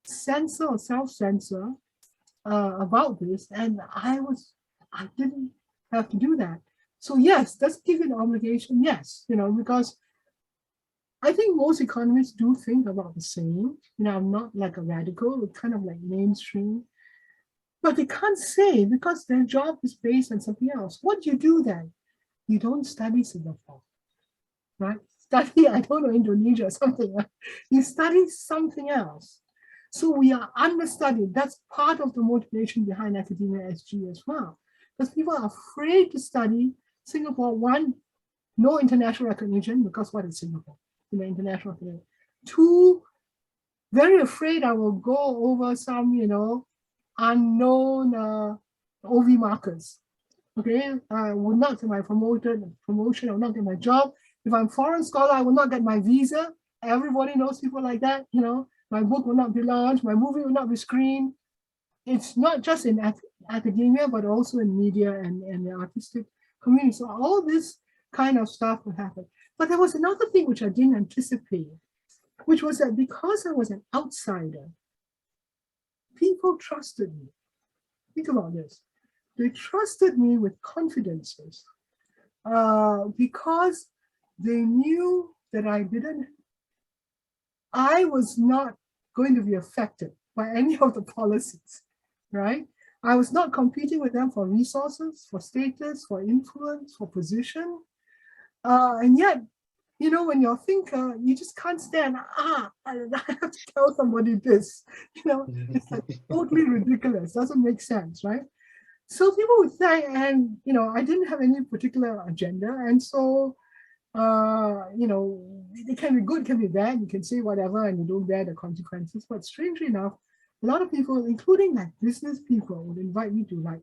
censor or self-censor about this, and I didn't have to do that. So yes, does it give you an obligation? Yes, because I think most economists do think about the same. I'm not like a radical, it's kind of like mainstream. But they can't say because their job is based on something else. What do you do then? You don't study Singapore, right? Study, I don't know, Indonesia or something. Right? You study something else. So we are understudied. That's part of the motivation behind Academia.SG as well. Because people are afraid to study Singapore. One, no international recognition, because what is Singapore? International recognition. Two, very afraid I will go over some, unknown OV markers. Okay, I will not get my promotion, I will not get my job. If I'm a foreign scholar, I will not get my visa. Everybody knows people like that, My book will not be launched, my movie will not be screened. It's not just in academia, but also in media and the artistic community. So all this kind of stuff will happen. But there was another thing which I didn't anticipate, which was that because I was an outsider, people trusted me. Think about this. They trusted me with confidences because they knew that I was not going to be affected by any of the policies, right? I was not competing with them for resources, for status, for influence, for position. And yet, when you're a thinker, you just can't stand, I have to tell somebody this. It's like totally ridiculous, doesn't make sense, right? So people would say, and I didn't have any particular agenda, and so it can be good, can be bad. You can say whatever, and you don't bear the consequences. But strangely enough, a lot of people, including like business people, would invite me to like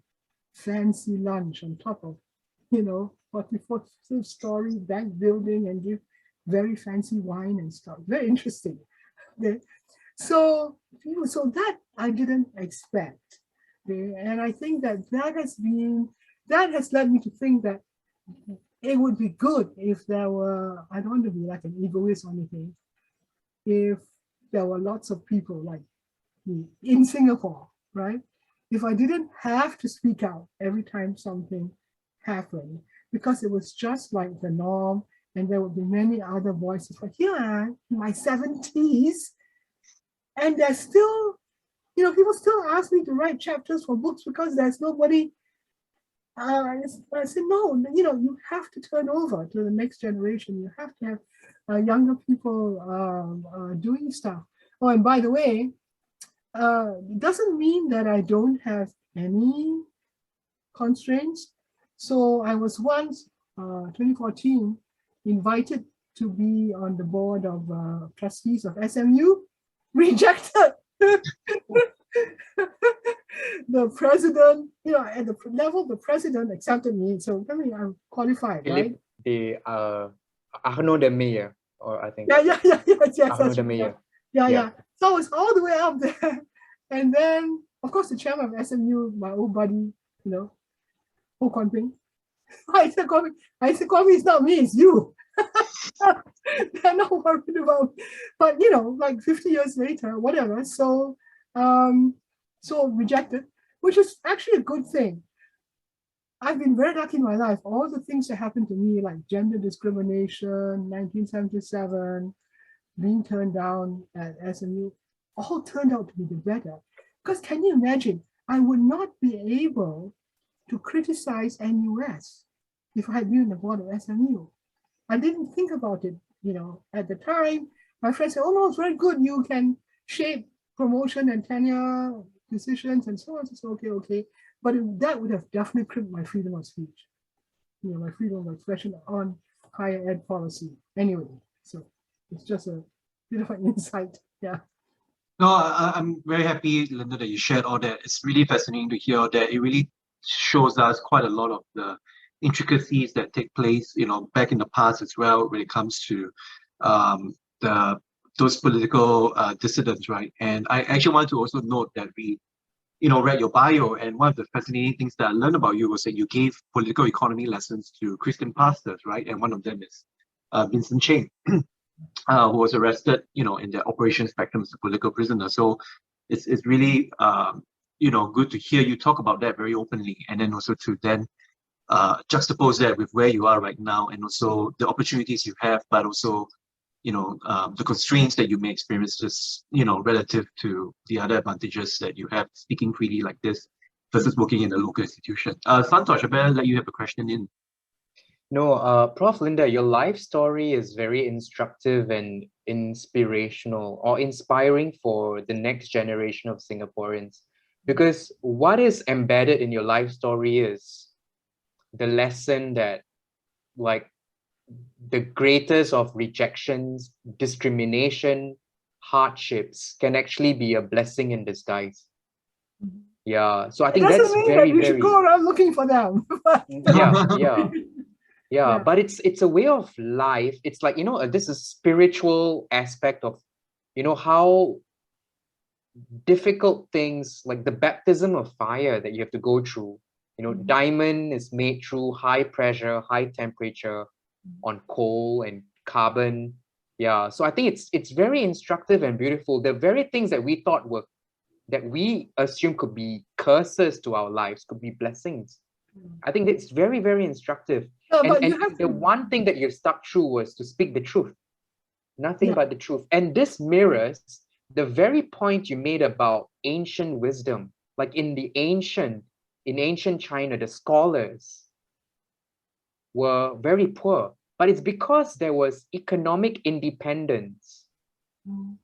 fancy lunch on top of 44th story bank building and give very fancy wine and stuff. Very interesting. Okay. So that I didn't expect. Okay. And I think that has led me to think that it would be good if there were, I don't want to be like an egoist or anything, if there were lots of people like me in Singapore, right? If I didn't have to speak out every time something happened, because it was just like the norm, and there would be many other voices. But here I am in my 70s, and there's still, people still ask me to write chapters for books because there's nobody. I said, no, you have to turn over to the next generation. You have to have younger people doing stuff. Oh, and by the way, it doesn't mean that I don't have any constraints. So I was once, 2014, invited to be on the board of trustees of SMU, rejected. The president, at the level, the president accepted me. So I'm qualified, right? The Arno the mayor, or I think. Yes. Arno the mayor. Yeah. So I was all the way up there. And then, of course, the chairman of SMU, my old buddy, Ho Kwon Ping. I said, Kwon, it's not me, it's you. They're not worried about, but like 50 years later, whatever. So rejected, which is actually a good thing. I've been very lucky in my life. All the things that happened to me, like gender discrimination, 1977, being turned down at SMU, all turned out to be the better. Because can you imagine, I would not be able to criticize NUS if I had been on the board of SMU. I didn't think about it, at the time. My friends said, oh no, it's very good. You can shape promotion and tenure decisions and so on. So okay. But that would have definitely crimped my freedom of speech, my freedom of expression on higher ed policy. Anyway, so it's just a bit of an insight. Yeah. No, I'm very happy, Linda, that you shared all that. It's really fascinating to hear that. It really shows us quite a lot of the intricacies that take place, back in the past as well when it comes to those political dissidents, right? And I actually want to also note that we, read your bio, and one of the fascinating things that I learned about you was that you gave political economy lessons to Christian pastors, right? And one of them is Vincent Cheng, who was arrested, in the Operation Spectrum as a political prisoner. So it's really, good to hear you talk about that very openly, and then also to then juxtapose that with where you are right now, and also the opportunities you have, but also the constraints that you may experience, just relative to the other advantages that you have speaking freely like this versus working in a local institution. Santosh, I better let you have a question in. No, Prof Linda, your life story is very instructive and inspirational, or inspiring for the next generation of Singaporeans, because what is embedded in your life story is the lesson that, like, the greatest of rejections, discrimination, hardships can actually be a blessing in disguise. Yeah, so I think that's mean very, that we should go around looking for them. Yeah, but it's a way of life. It's like, this is spiritual aspect of, how difficult things like the baptism of fire that you have to go through. Diamond is made through high pressure, high temperature, on coal and carbon. Yeah, so I think it's very instructive and beautiful. The very things that we thought were, that we assume could be curses to our lives, could be blessings. I think it's very, very instructive. And the one thing that you've stuck true was to speak the truth. Nothing but the truth. And this mirrors the very point you made about ancient wisdom. Like in ancient China, the scholars were very poor, but it's because there was economic independence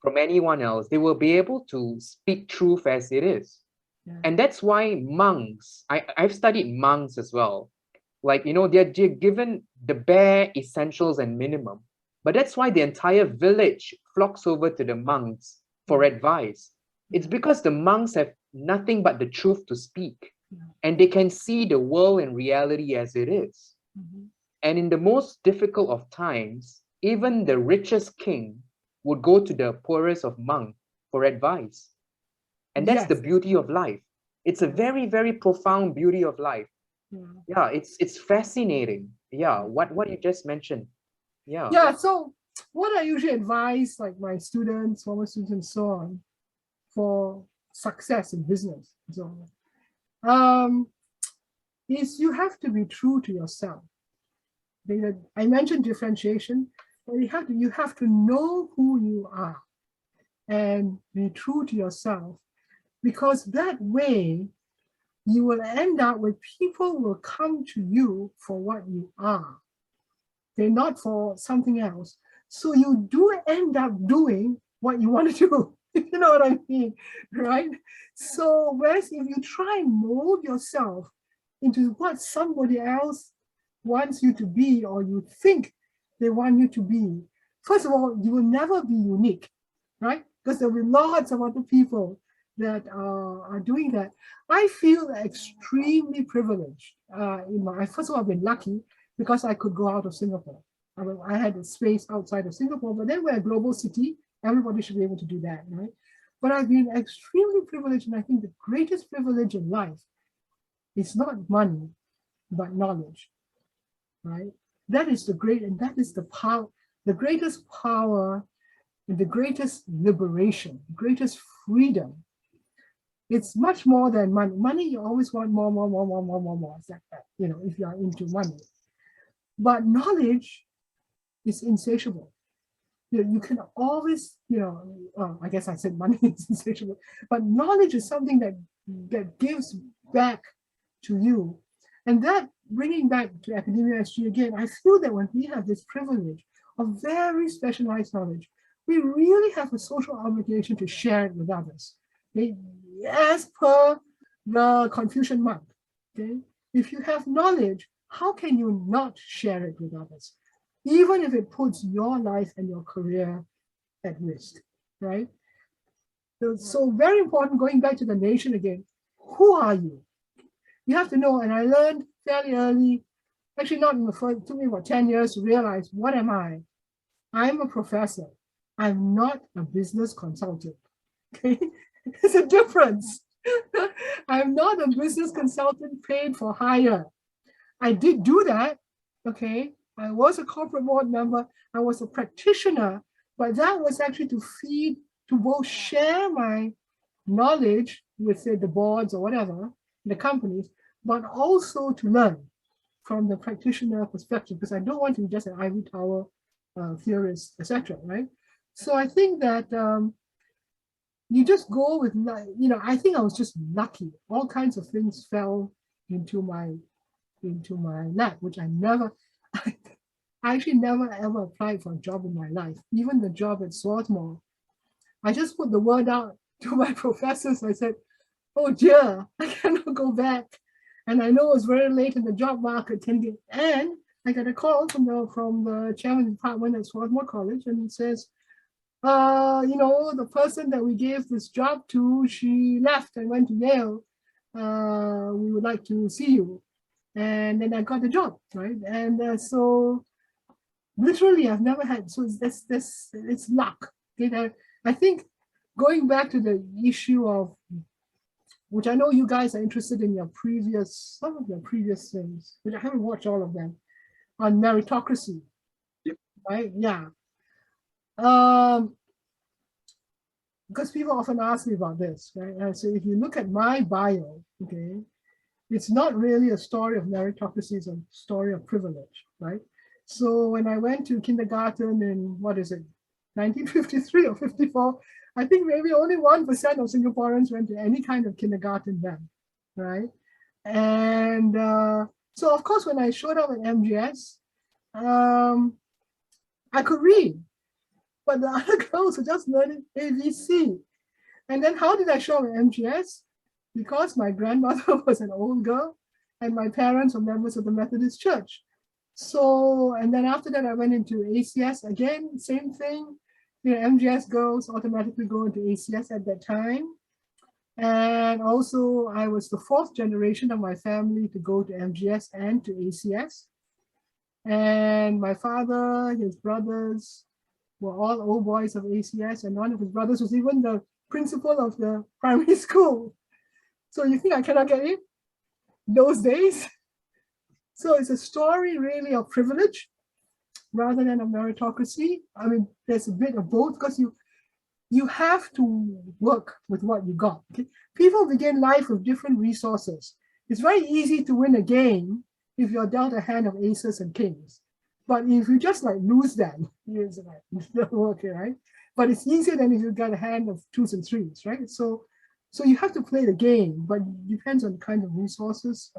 from anyone else. They will be able to speak truth as it is. And that's why monks, I've studied monks as well. Like, they're given the bare essentials and minimum. But that's why the entire village flocks over to the monks for advice. It's because the monks have nothing but the truth to speak. And they can see the world and reality as it is. And in the most difficult of times, even the richest king would go to the poorest of monks for advice. And that's the beauty of life. It's a very, very profound beauty of life. Yeah, it's fascinating. Yeah, what you just mentioned. Yeah, so what I usually advise, like my students, former students, and so on, for success in business, so is you have to be true to yourself. I mentioned differentiation, but you have to know who you are and be true to yourself, because that way you will end up with people will come to you for what you are. They're not for something else. So you do end up doing what you want to do. You know what I mean, right? So whereas if you try and mold yourself into what somebody else wants you to be, or you think they want you to be, first of all, you will never be unique, right? Because there will be lots of other people that are doing that. I feel extremely privileged. First of all, I've been lucky because I could go out of Singapore. I had a space outside of Singapore, but then we're a global city. Everybody should be able to do that, right? But I've been extremely privileged, and I think the greatest privilege in life is not money, but knowledge, right? That is the power, the greatest power, and the greatest liberation, the greatest freedom. It's much more than money. Money, you always want more. It's like that, if you are into money. But knowledge is insatiable. You can always, I guess I said money is insatiable, but knowledge is something that gives back to you. And that, bringing back to Academia.SG again, I feel that when we have this privilege of very specialized knowledge, we really have a social obligation to share it with others. Okay? As per the Confucian monk, okay? If you have knowledge, how can you not share it with others? Even if it puts your life and your career at risk, right? So very important, going back to the nation again, who are you? You have to know, and I learned fairly early, Actually, not in the first, it took me about 10 years to realize, what am I? I'm a professor. I'm not a business consultant. Okay, there's a difference. I'm not a business consultant paid for hire. I did do that. Okay, I was a corporate board member. I was a practitioner, but that was actually to feed, to both share my knowledge with, say, the boards or whatever, the companies, but also to learn from the practitioner perspective, because I don't want to be just an ivory tower theorist, etc. Right? So I think that you just go with, I think I was just lucky. All kinds of things fell into my lap, which I never, I actually never ever applied for a job in my life. Even the job at Swarthmore, I just put the word out to my professors. I said, oh dear, I cannot go back. And I know it was very late in the job market, and I got a call from the chairman of the department at Swarthmore College, and he says, the person that we gave this job to, she left and went to Yale. We would like to see you. And then I got the job, right? And so literally I've never had, so it's luck. I think going back to the issue of, which I know you guys are interested in some of your previous things, which I haven't watched all of them, on meritocracy. Yep. Right? Yeah. Because people often ask me about this, right? And so if you look at my bio, okay, it's not really a story of meritocracy, it's a story of privilege, right? So when I went to kindergarten in, 1953 or 54, I think maybe only 1% of Singaporeans went to any kind of kindergarten then, right? And so of course, when I showed up at MGS, I could read, but the other girls were just learning ABC. And then how did I show up at MGS? Because my grandmother was an old girl and my parents were members of the Methodist Church. So, and then after that, I went into ACS again, same thing. MGS girls automatically go into ACS at that time. And also, I was the 4th generation of my family to go to MGS and to ACS. And my father, his brothers were all old boys of ACS, and one of his brothers was even the principal of the primary school. So you think I cannot get in those days? So it's a story really of privilege rather than of meritocracy. I mean, there's a bit of both, because you have to work with what you got. Okay? People begin life with different resources. It's very easy to win a game if you're dealt a hand of aces and kings. But if you just lose them, it's not working, right? But it's easier than if you got a hand of 2s and 3s, right? So you have to play the game, but it depends on the kind of resources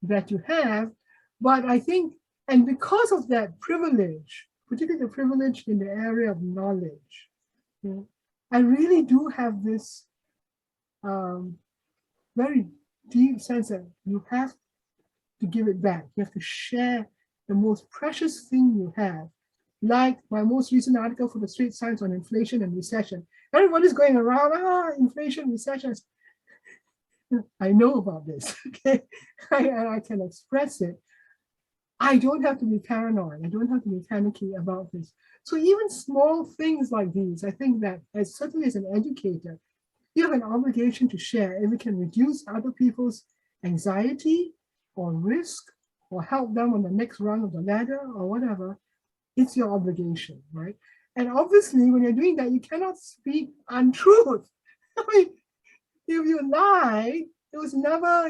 that you have. But I think, and because of that privilege, particularly the privilege in the area of knowledge, I really do have this very deep sense that you have to give it back. You have to share the most precious thing you have. Like my most recent article for the Straits Times on inflation and recession. Everybody's going around, inflation, recession. I know about this, okay? I can express it. I don't have to be paranoid. I don't have to be panicky about this. So even small things like these, I think that certainly as an educator, you have an obligation to share. If it can reduce other people's anxiety or risk or help them on the next rung of the ladder or whatever, it's your obligation, right? And obviously, when you're doing that, you cannot speak untruth. I mean, if you lie, it was never,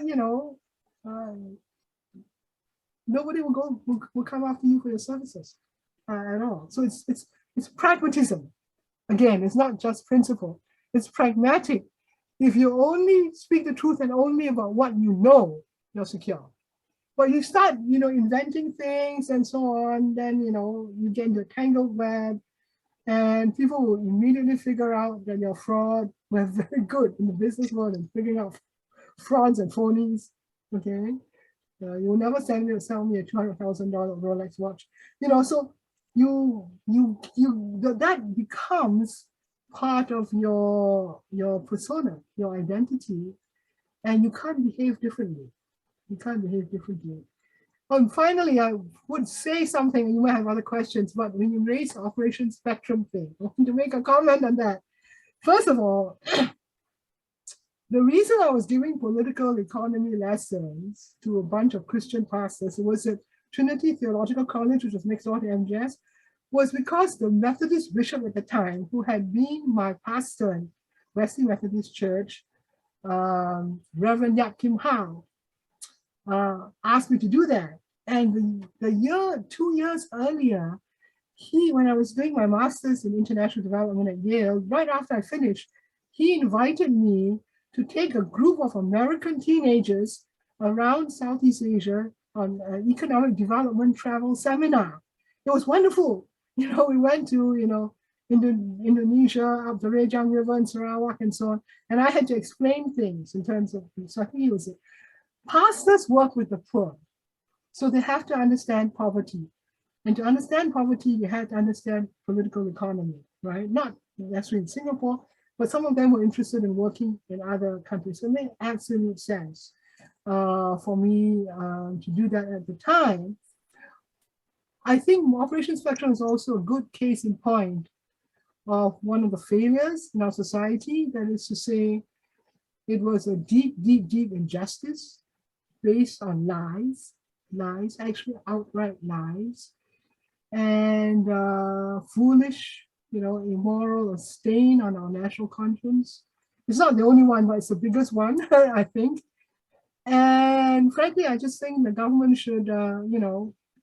nobody will come after you for your services at all. So it's pragmatism. Again, it's not just principle. It's pragmatic. If you only speak the truth and only about what you know, you're secure. But you start, inventing things and so on, then, you get into a tangled web, and people will immediately figure out that you're fraud. We're very good in the business world in figuring out frauds and phonies, okay? You will never sell me a $200,000 Rolex watch. So that becomes part of your persona, your identity, and you can't behave differently. You can't behave differently. Finally, I would say something, and you might have other questions, but when you raise the Operation Spectrum thing, I want to make a comment on that. First of all, the reason I was giving political economy lessons to a bunch of Christian pastors, it was at Trinity Theological College, which was next door to MJS, was because the Methodist bishop at the time, who had been my pastor in Wesley Methodist Church, Reverend Yap Kim Hao, asked me to do that. And the year, 2 years earlier, when I was doing my master's in international development at Yale, right after I finished, he invited me to take a group of American teenagers around Southeast Asia on an economic development travel seminar. It was wonderful. We went to, Indonesia, up the Rejang River in Sarawak and so on. And I had to explain things in terms of, so I think he was it. Pastors work with the poor. So they have to understand poverty. And to understand poverty, you have to understand political economy, right? Not necessarily in Singapore, but some of them were interested in working in other countries. So it made absolute sense for me to do that at the time. I think Operation Spectrum is also a good case in point of one of the failures in our society. That is to say, it was a deep, deep, deep injustice based on lies, actually outright lies, and foolish, immoral, a stain on our national conscience. It's not the only one, but it's the biggest one, I think. And frankly, I just think the government should,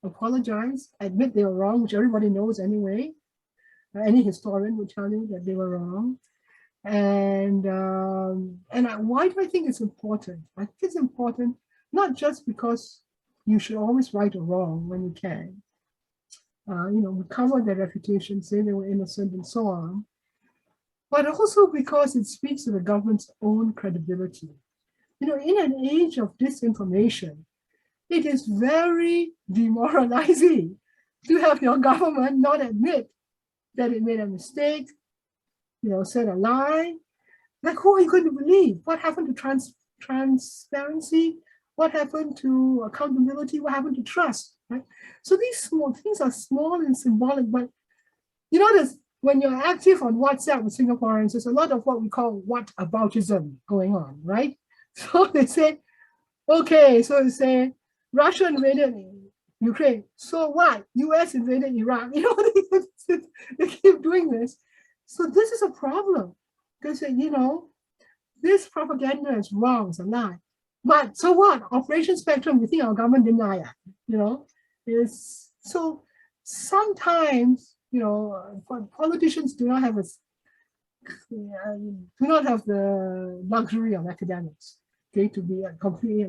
apologize, admit they were wrong, which everybody knows anyway. Any historian would tell you that they were wrong. And why do I think it's important? I think it's important not just because you should always right or wrong when you can. Recover their reputation, say they were innocent and so on, but also because it speaks to the government's own credibility. In an age of disinformation, it is very demoralizing to have your government not admit that it made a mistake, said a lie. Like, who are you going to believe? What happened to transparency? What happened to accountability? What happened to trust? Right? So these small things are small and symbolic, but when you're active on WhatsApp with Singaporeans, there's a lot of what we call whataboutism going on, right? So they say, okay, so they say, Russia invaded Ukraine. So what? US invaded Iraq. They keep doing this. So this is a problem. Because, this propaganda is wrong, it's a lie. But so what? Operation Spectrum, you think our government deny it, is so sometimes, politicians do not have the luxury of academics, okay, to be completely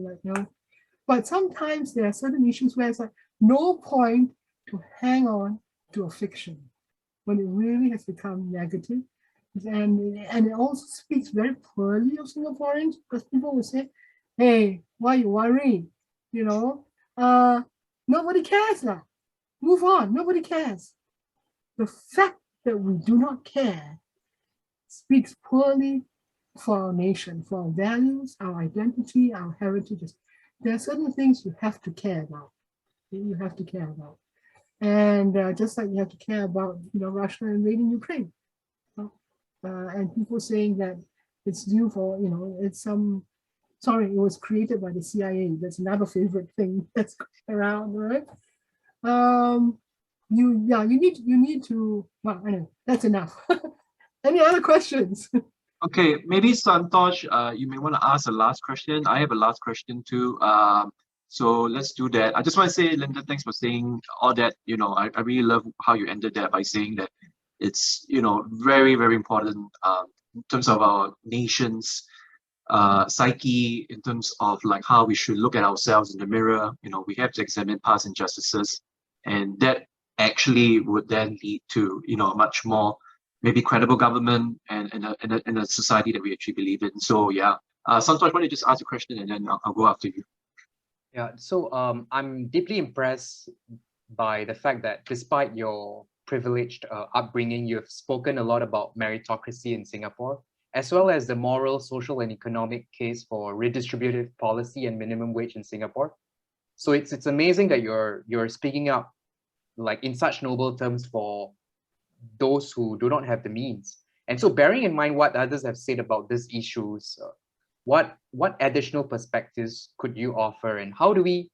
But sometimes there are certain issues where it's like no point to hang on to a fiction when it really has become negative. And it also speaks very poorly of Singaporeans, because people will say, hey, why you worry? Nobody cares now. Move on, nobody cares. The fact that we do not care speaks poorly for our nation, for our values, our identity, our heritages. There are certain things you have to care about. And just like you have to care about, Russia invading Ukraine. And people saying that it's due for, it was created by the CIA. That's another favorite thing that's around, right? You need to, well, anyway, that's enough. Any other questions? Okay, maybe Santosh, you may want to ask a last question. I have a last question too. So let's do that. I just want to say, Linda, thanks for saying all that. I really love how you ended that by saying that it's, very, very important in terms of our nation's psyche, in terms of like how we should look at ourselves in the mirror. We have to examine past injustices, and that actually would then lead to, a much more maybe credible government and a society that we actually believe in. So yeah, Santosh, why don't you just ask a question and then I'll go after you. Yeah, so I'm deeply impressed by the fact that despite your privileged upbringing, you've spoken a lot about meritocracy in Singapore, as well as the moral, social, and economic case for redistributive policy and minimum wage in Singapore. So it's amazing that you're speaking up like in such noble terms for those who do not have the means. And so bearing in mind what others have said about these issues, what additional perspectives could you offer, and how do we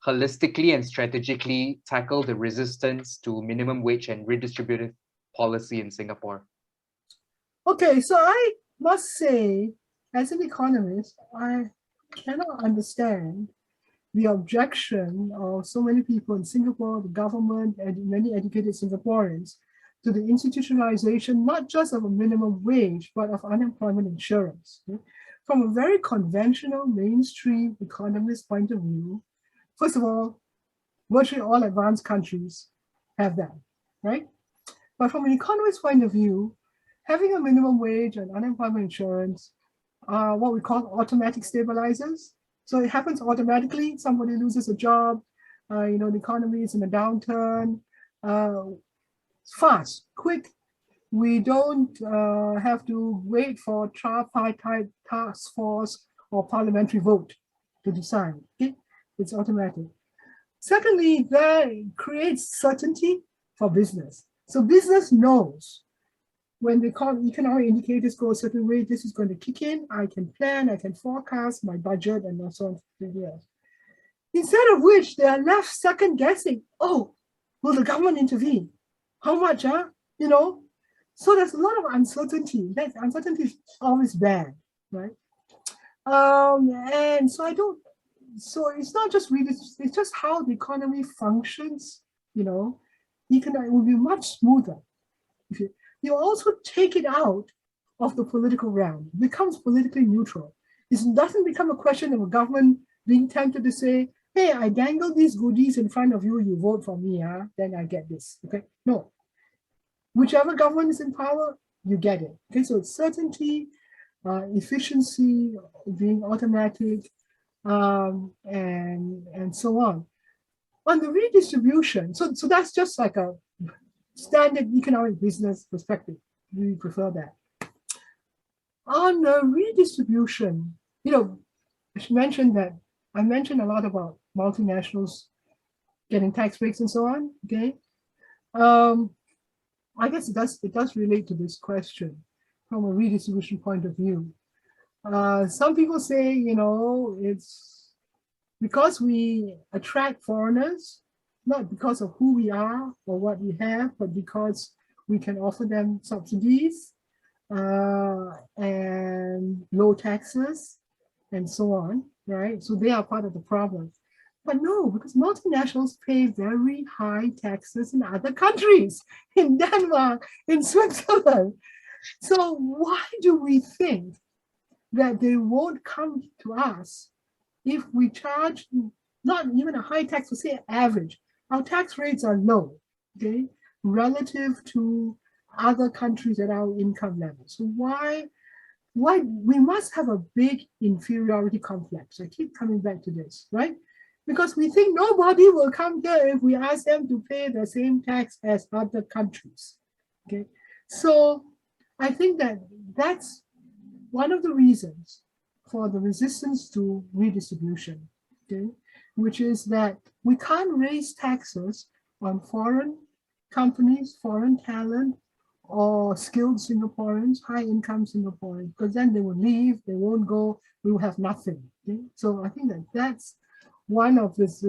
holistically and strategically tackle the resistance to minimum wage and redistributive policy in Singapore? Okay, so I must say, as an economist, I cannot understand the objection of so many people in Singapore, the government, and many educated Singaporeans to the institutionalization, not just of a minimum wage, but of unemployment insurance. Okay? From a very conventional mainstream economist point of view, first of all, virtually all advanced countries have that, right? But from an economist point of view, having a minimum wage and unemployment insurance are what we call automatic stabilizers. So it happens automatically. Somebody loses a job, the economy is in a downturn. Fast, quick. We don't have to wait for tripartite task force or parliamentary vote to decide. Okay? It's automatic. Secondly, that creates certainty for business. So business knows when the economic indicators go a certain way, this is going to kick in. I can plan, I can forecast my budget, and so on. Instead of which, they are left second guessing. Oh, will the government intervene? How much, So there's a lot of uncertainty. That uncertainty is always bad, right? And so it's not just really, it's just how the economy functions, it will be much smoother. If you also take it out of the political realm, it becomes politically neutral. It doesn't become a question of a government being tempted to say, hey, I dangle these goodies in front of you, you vote for me, then I get this, okay? No. Whichever government is in power, you get it. Okay, so it's certainty, efficiency, being automatic, and so on. On the redistribution, so that's just like a standard economic business perspective. We prefer that. On the redistribution, I mentioned a lot about multinationals getting tax breaks and so on. Okay, I guess it does relate to this question from a redistribution point of view. Some people say, it's because we attract foreigners, not because of who we are or what we have, but because we can offer them subsidies and low taxes and so on, right? So they are part of the problem. But no, because multinationals pay very high taxes in other countries, in Denmark, in Switzerland. So why do we think that they won't come to us if we charge not even a high tax, we say average? Our tax rates are low, okay, relative to other countries at our income level. So why we must have a big inferiority complex. I keep coming back to this, right? Because we think nobody will come here if we ask them to pay the same tax as other countries, okay? So I think that's one of the reasons for the resistance to redistribution, okay? Which is that we can't raise taxes on foreign companies, foreign talent, or skilled Singaporeans, high-income Singaporeans, because then they will leave, they won't go, we will have nothing. Okay? So I think that's one of this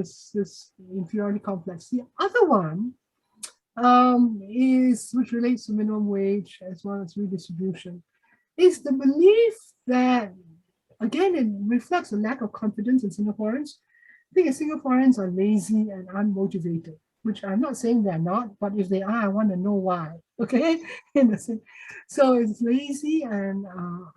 inferiority complex. The other one which relates to minimum wage as well as redistribution, is the belief that, again, it reflects a lack of confidence in Singaporeans. I think Singaporeans are lazy and unmotivated, which I'm not saying they're not, but if they are, I want to know why, okay? So it's lazy and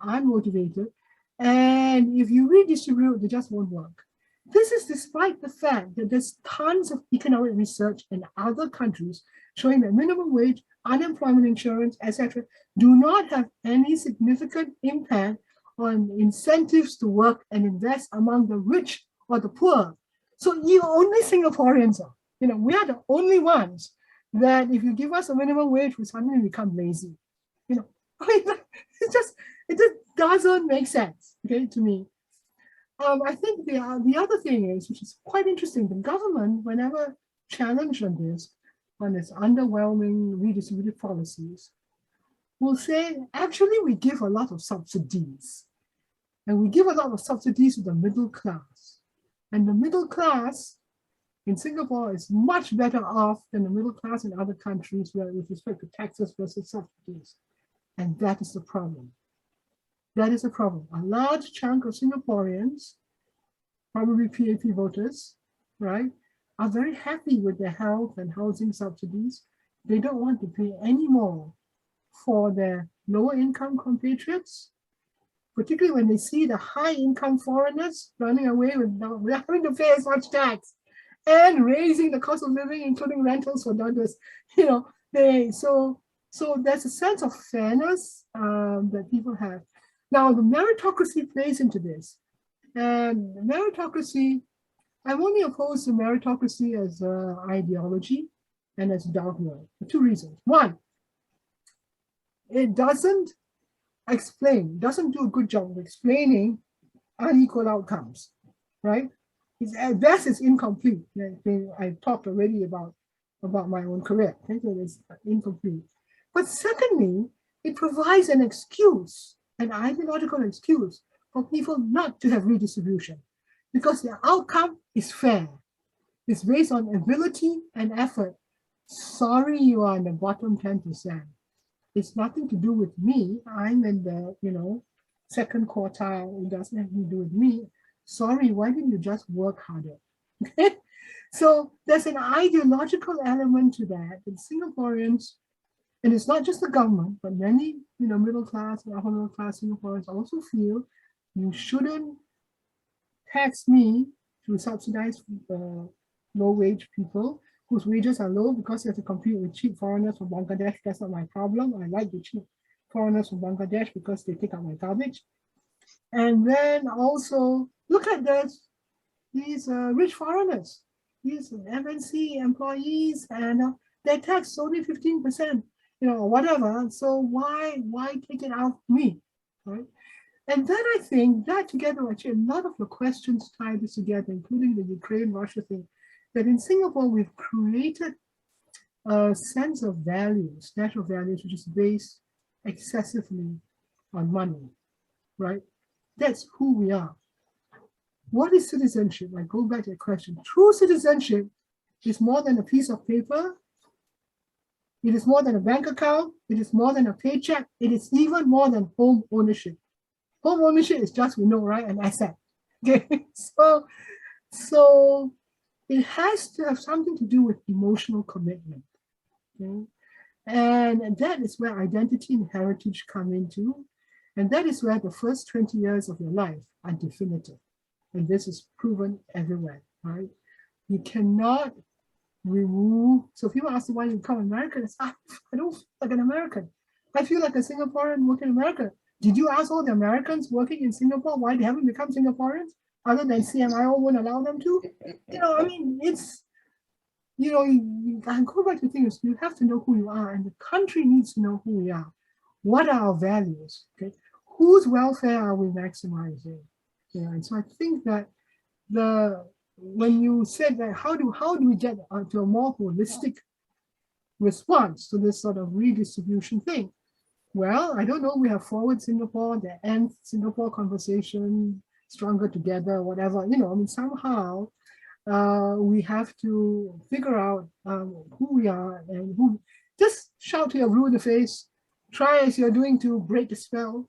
unmotivated. And if you redistribute, they just won't work. This is despite the fact that there's tons of economic research in other countries showing that minimum wage, unemployment insurance, etc., do not have any significant impact on incentives to work and invest among the rich or the poor. So you only Singaporeans are, we are the only ones that if you give us a minimum wage, we suddenly become lazy. It just doesn't make sense, okay, to me. I think the other thing is, which is quite interesting, the government, whenever challenged on this, on its underwhelming redistributive policies, will say, actually, we give a lot of subsidies. And we give a lot of subsidies to the middle class. And the middle class in Singapore is much better off than the middle class in other countries where, with respect to taxes versus subsidies. And that is the problem. That is a problem. A large chunk of Singaporeans, probably PAP voters, right, are very happy with their health and housing subsidies. They don't want to pay any more for their lower income compatriots, particularly when they see the high income foreigners running away without having to pay as much tax and raising the cost of living, including rentals for others. So there's a sense of fairness that people have. Now, the meritocracy plays into this. And meritocracy, I'm only opposed to meritocracy as an ideology and as dogma for two reasons. One, it doesn't do a good job of explaining unequal outcomes, right? At best, it's incomplete. I talked already about my own career. Okay? So it's incomplete. But secondly, it provides an excuse, an ideological excuse for people not to have redistribution because the outcome is fair. It's based on ability and effort. Sorry, you are in the bottom 10%. It's nothing to do with me. I'm in the, second quartile. It doesn't have to do with me. Sorry, why didn't you just work harder? Okay? So there's an ideological element to that. And Singaporeans, and it's not just the government, but many, middle class and upper middle class Singaporeans also feel you shouldn't tax me to subsidize low-wage people whose wages are low because they have to compete with cheap foreigners from Bangladesh. That's not my problem. I like the cheap foreigners from Bangladesh because they take out my garbage. And then also look at these rich foreigners, these MNC employees, and they're taxed only 15%, whatever. So why take it out of me, right? And then I think that together, actually, a lot of the questions tie this together, including the Ukraine-Russia thing, that in Singapore, we've created a sense of values, national values, which is based excessively on money, right? That's who we are. What is citizenship? I go back to the question. True citizenship is more than a piece of paper. It is more than a bank account. It is more than a paycheck. It is even more than home ownership. Home ownership is just, we know, right, an asset. Okay, so it has to have something to do with emotional commitment. Okay? And that is where identity and heritage come into. And that is where the first 20 years of your life are definitive. And this is proven everywhere, right? You cannot remove, so people ask why you become American. I don't feel like an American. I feel like a Singaporean working in America. Did you ask all the Americans working in Singapore why they haven't become Singaporeans? Other than CMIO won't allow them to? It's, I go back to things, you have to know who you are, and the country needs to know who we are. What are our values? Okay, whose welfare are we maximizing? And so I think that when you said that, how do we get to a more holistic response to this sort of redistribution thing? Well, I don't know. We have Forward Singapore, the End Singapore conversation, Stronger Together, whatever. Somehow we have to figure out who we are and who. Just shout to your blue in the face. Try as you're doing to break the spell.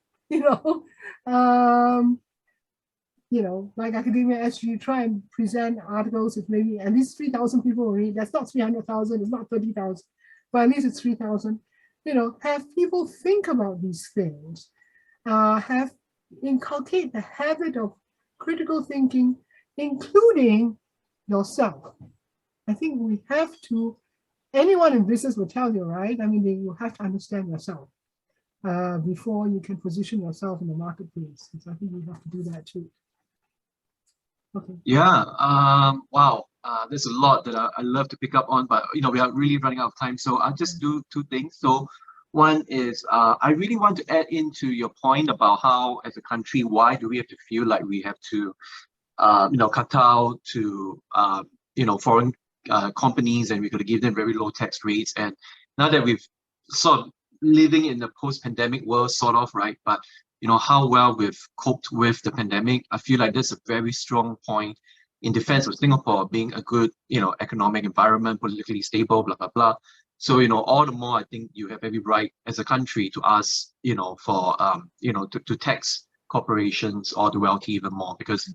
Like Academia.SG, try and present articles with maybe at least 3,000 people read. That's not 300,000. It's not 30,000, but at least it's 3,000. Have people think about these things, inculcate the habit of critical thinking, including yourself. I think we have to, anyone in business will tell you, right? You have to understand yourself before you can position yourself in the marketplace. So I think we have to do that too. Okay. Yeah. Wow. There's a lot that I love to pick up on, but we are really running out of time. So I'll just do two things. So One is I really want to add into your point about how, as a country, why do we have to feel like we have to, kowtow to, foreign companies, and we're going to give them very low tax rates. And now that we've sort of living in the post-pandemic world, sort of, right? But how well we've coped with the pandemic, I feel like there's a very strong point in defense of Singapore being a good, economic environment, politically stable, blah, blah, blah. So, all the more, I think you have every right as a country to ask, for, to tax corporations or the wealthy even more, because,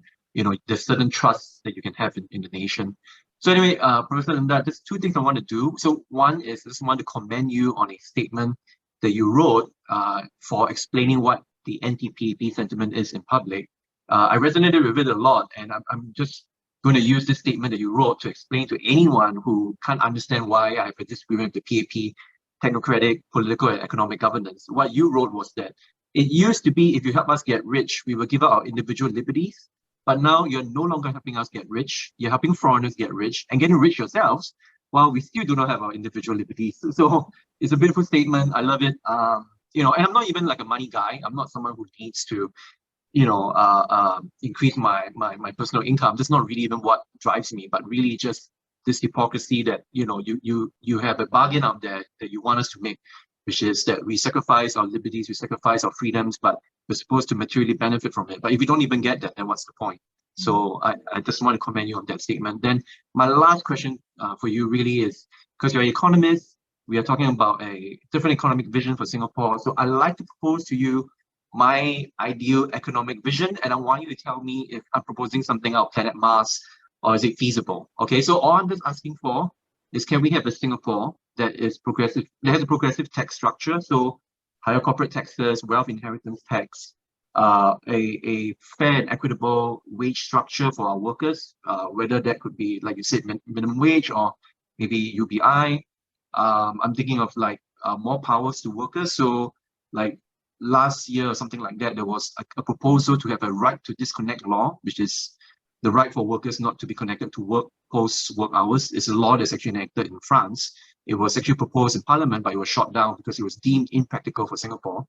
there's certain trusts that you can have in the nation. So anyway, Professor Linda, there's two things I want to do. So one is I just want to commend you on a statement that you wrote for explaining what the anti-PAP sentiment is in public. I resonated with it a lot, and I'm just going to use this statement that you wrote to explain to anyone who can't understand why I have a disagreement with the PAP, technocratic, political, and economic governance. What you wrote was that it used to be, if you help us get rich, we will give up our individual liberties. But now you're no longer helping us get rich. You're helping foreigners get rich and getting rich yourselves, while we still do not have our individual liberties. So it's a beautiful statement. I love it. And I'm not even like a money guy. I'm not someone who needs to increase my personal income. That's not really even what drives me, but really just this hypocrisy that you have a bargain out there that you want us to make, which is that we sacrifice our liberties, we sacrifice our freedoms, but we're supposed to materially benefit from it. But if we don't even get that, then what's the point? So I just want to commend you on that statement. Then my last question for you really is, because you're an economist, we are talking about a different economic vision for Singapore. So I'd like to propose to you my ideal economic vision, and I want you to tell me if I'm proposing something out planet Mars, or is it feasible? Okay, so all I'm just asking for is, can we have a Singapore that is progressive, that has a progressive tax structure, so higher corporate taxes, wealth inheritance tax, a fair and equitable wage structure for our workers, whether that could be, like you said, minimum wage or maybe UBI. I'm thinking of like more powers to workers. So like last year or something like that, there was a proposal to have a right to disconnect law, which is the right for workers not to be connected to work post-work hours. It's a law that's actually enacted in France. It was actually proposed in Parliament, but it was shot down because it was deemed impractical for Singapore.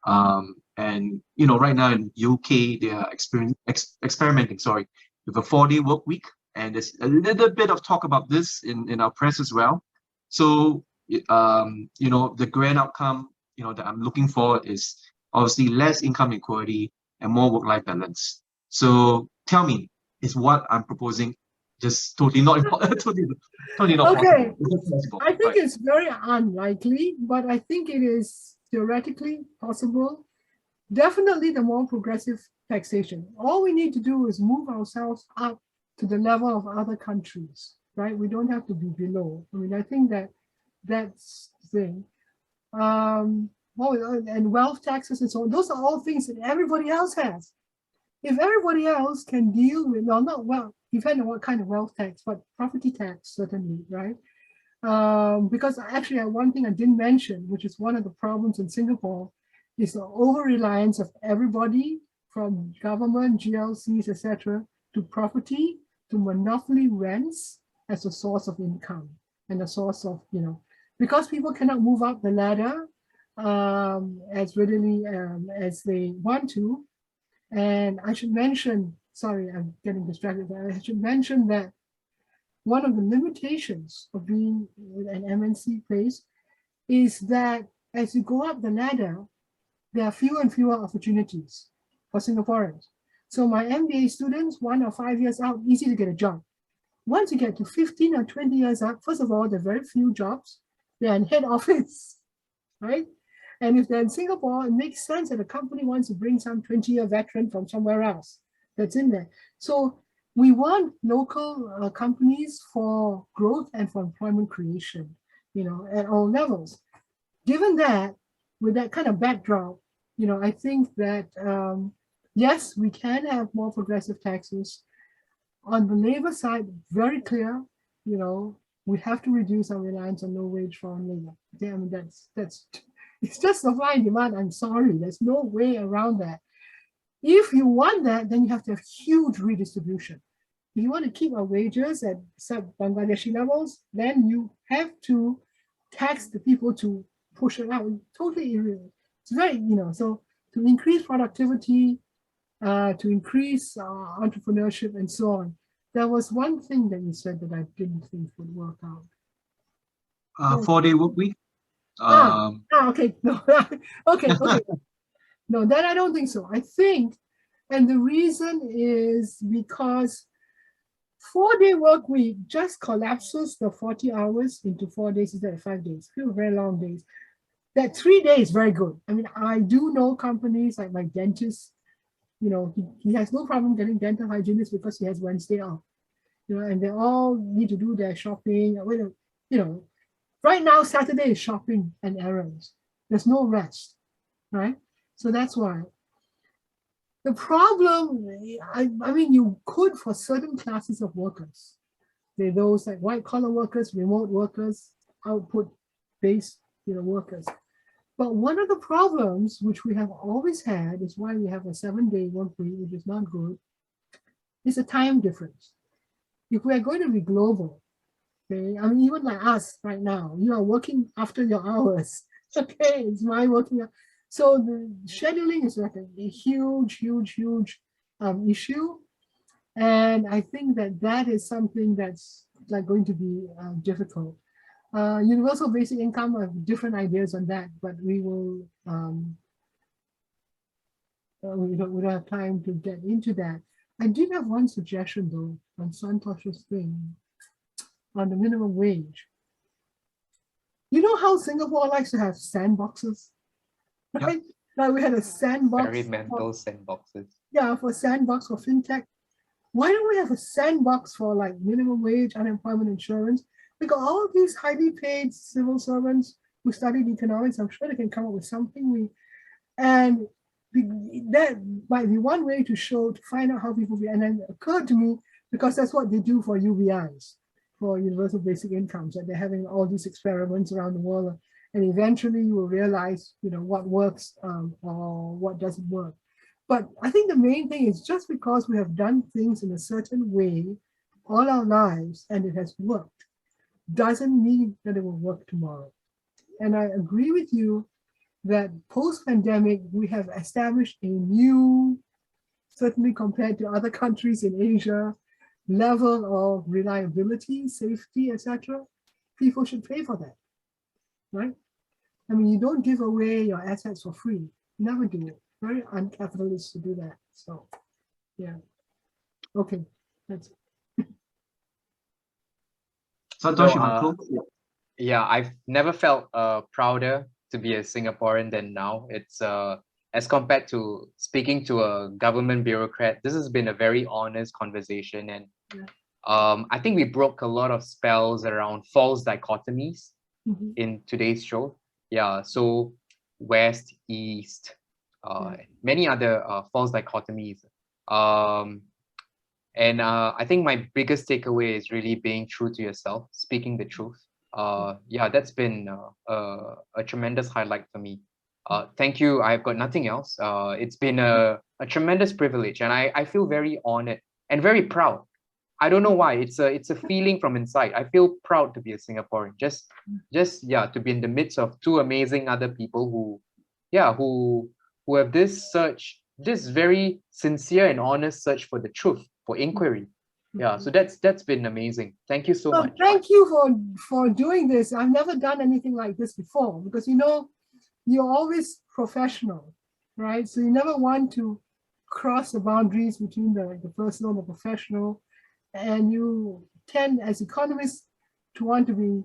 And right now in UK, they are experimenting, with a 4-day work week, and there's a little bit of talk about this in our press as well. So the grand outcome that I'm looking for is obviously less income inequality and more work-life balance. So tell me, is what I'm proposing just totally not important? totally not Okay. possible? I think it's very unlikely, but I think it is theoretically possible. Definitely the more progressive taxation. All we need to do is move ourselves up to the level of other countries, right? We don't have to be below. I mean, I think that's the thing. And wealth taxes and so on, those are all things that everybody else has. If everybody else can deal with, depending on what kind of wealth tax, but property tax, certainly, right? Because actually one thing I didn't mention, which is one of the problems in Singapore, is the over-reliance of everybody from government, GLCs, etc., to property, to monopoly rents as a source of income and a source of, because people cannot move up the ladder as readily as they want to. And I should mention, sorry, I'm getting distracted, but I should mention that one of the limitations of being an MNC place is that as you go up the ladder, there are fewer and fewer opportunities for Singaporeans. So my MBA students, 1 or 5 years out, easy to get a job. Once you get to 15 or 20 years out, first of all, there are very few jobs. They're in head office, right? And if they're in Singapore, it makes sense that a company wants to bring some 20-year veteran from somewhere else that's in there. So we want local companies for growth and for employment creation, at all levels. Given that, with that kind of backdrop, I think that, yes, we can have more progressive taxes. On the labor side, very clear, we have to reduce our reliance on low-wage foreign labor. Okay, I mean, that's it's just supply and demand. I'm sorry, there's no way around that. If you want that, then you have to have huge redistribution. If you want to keep our wages at sub-Bangladeshi levels, then you have to tax the people to push it out. Totally, it's very, so to increase productivity, to increase entrepreneurship and so on. There was one thing that you said that I didn't think would work out. 4-day work week. Okay. No, okay. No, that I don't think so. I think, and the reason is because 4-day work week just collapses the 40 hours into 4 days instead of 5 days. Few very long days. That 3 days is very good. I mean, I do know companies like my dentist, he has no problem getting dental hygienists because he has Wednesday off. And they all need to do their shopping. Right now, Saturday is shopping and errands. There's no rest, right? So that's why. The problem, I mean, you could for certain classes of workers. Those like white collar workers, remote workers, output-based, workers. But one of the problems which we have always had is why we have a 7-day work week, which is not good, is a time difference. If we are going to be global, okay, I mean, even like us right now, you are working after your hours. Okay, it's my working hours. So the scheduling is like a huge issue. And I think that is something that's like going to be difficult. Universal basic income, I have different ideas on that, but we will, we don't have time to get into that. I did have one suggestion though, on Santosh's thing, on the minimum wage. You know how Singapore likes to have sandboxes? Right? Yep. Like we had a sandbox. Very mental sandboxes. Yeah, for sandbox for fintech. Why don't we have a sandbox for like minimum wage, unemployment insurance? Because all of these highly paid civil servants who studied economics, I'm sure they can come up with something. That might be one way to find out how people be. And then it occurred to me, because that's what they do for UBIs, for universal basic incomes, that they're having all these experiments around the world. And eventually you will realize, what works or what doesn't work. But I think the main thing is just because we have done things in a certain way all our lives and it has worked, doesn't mean that it will work tomorrow. And I agree with you that post-pandemic, we have established a new, certainly compared to other countries in Asia, level of reliability, safety, etc. People should pay for that, right? I mean, you don't give away your assets for free. Never do it. Very uncapitalist to do that. So, yeah. Okay, that's it. Santosh, yeah, I've never felt prouder to be a Singaporean than now. It's as compared to speaking to a government bureaucrat, this has been a very honest conversation. And I think we broke a lot of spells around false dichotomies in today's show. Yeah, so West, East, many other false dichotomies. And I think my biggest takeaway is really being true to yourself, speaking the truth. Yeah, that's been a tremendous highlight for me. Thank you. I've got nothing else. It's been a tremendous privilege, and I feel very honored and very proud. I don't know why. It's a feeling from inside. I feel proud to be a Singaporean. Just to be in the midst of two amazing other people who have this very sincere and honest search for the truth, for inquiry. Yeah, so that's been amazing. Thank you so much. Thank you for doing this. I've never done anything like this before, because you're always professional, right? So you never want to cross the boundaries between the personal and the professional. And you tend, as economists, to want to be,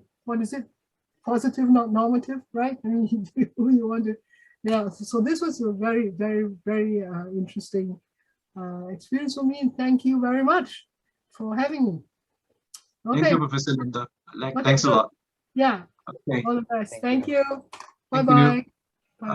positive, not normative, right? I mean, you want to, yeah. So this was a very, very, very interesting experience for me, and thank you very much for having me. Okay. Thank you, Professor Linda. Thanks a lot. Yeah. Okay. All the best. Thank you. Thank Bye-bye. you. Bye.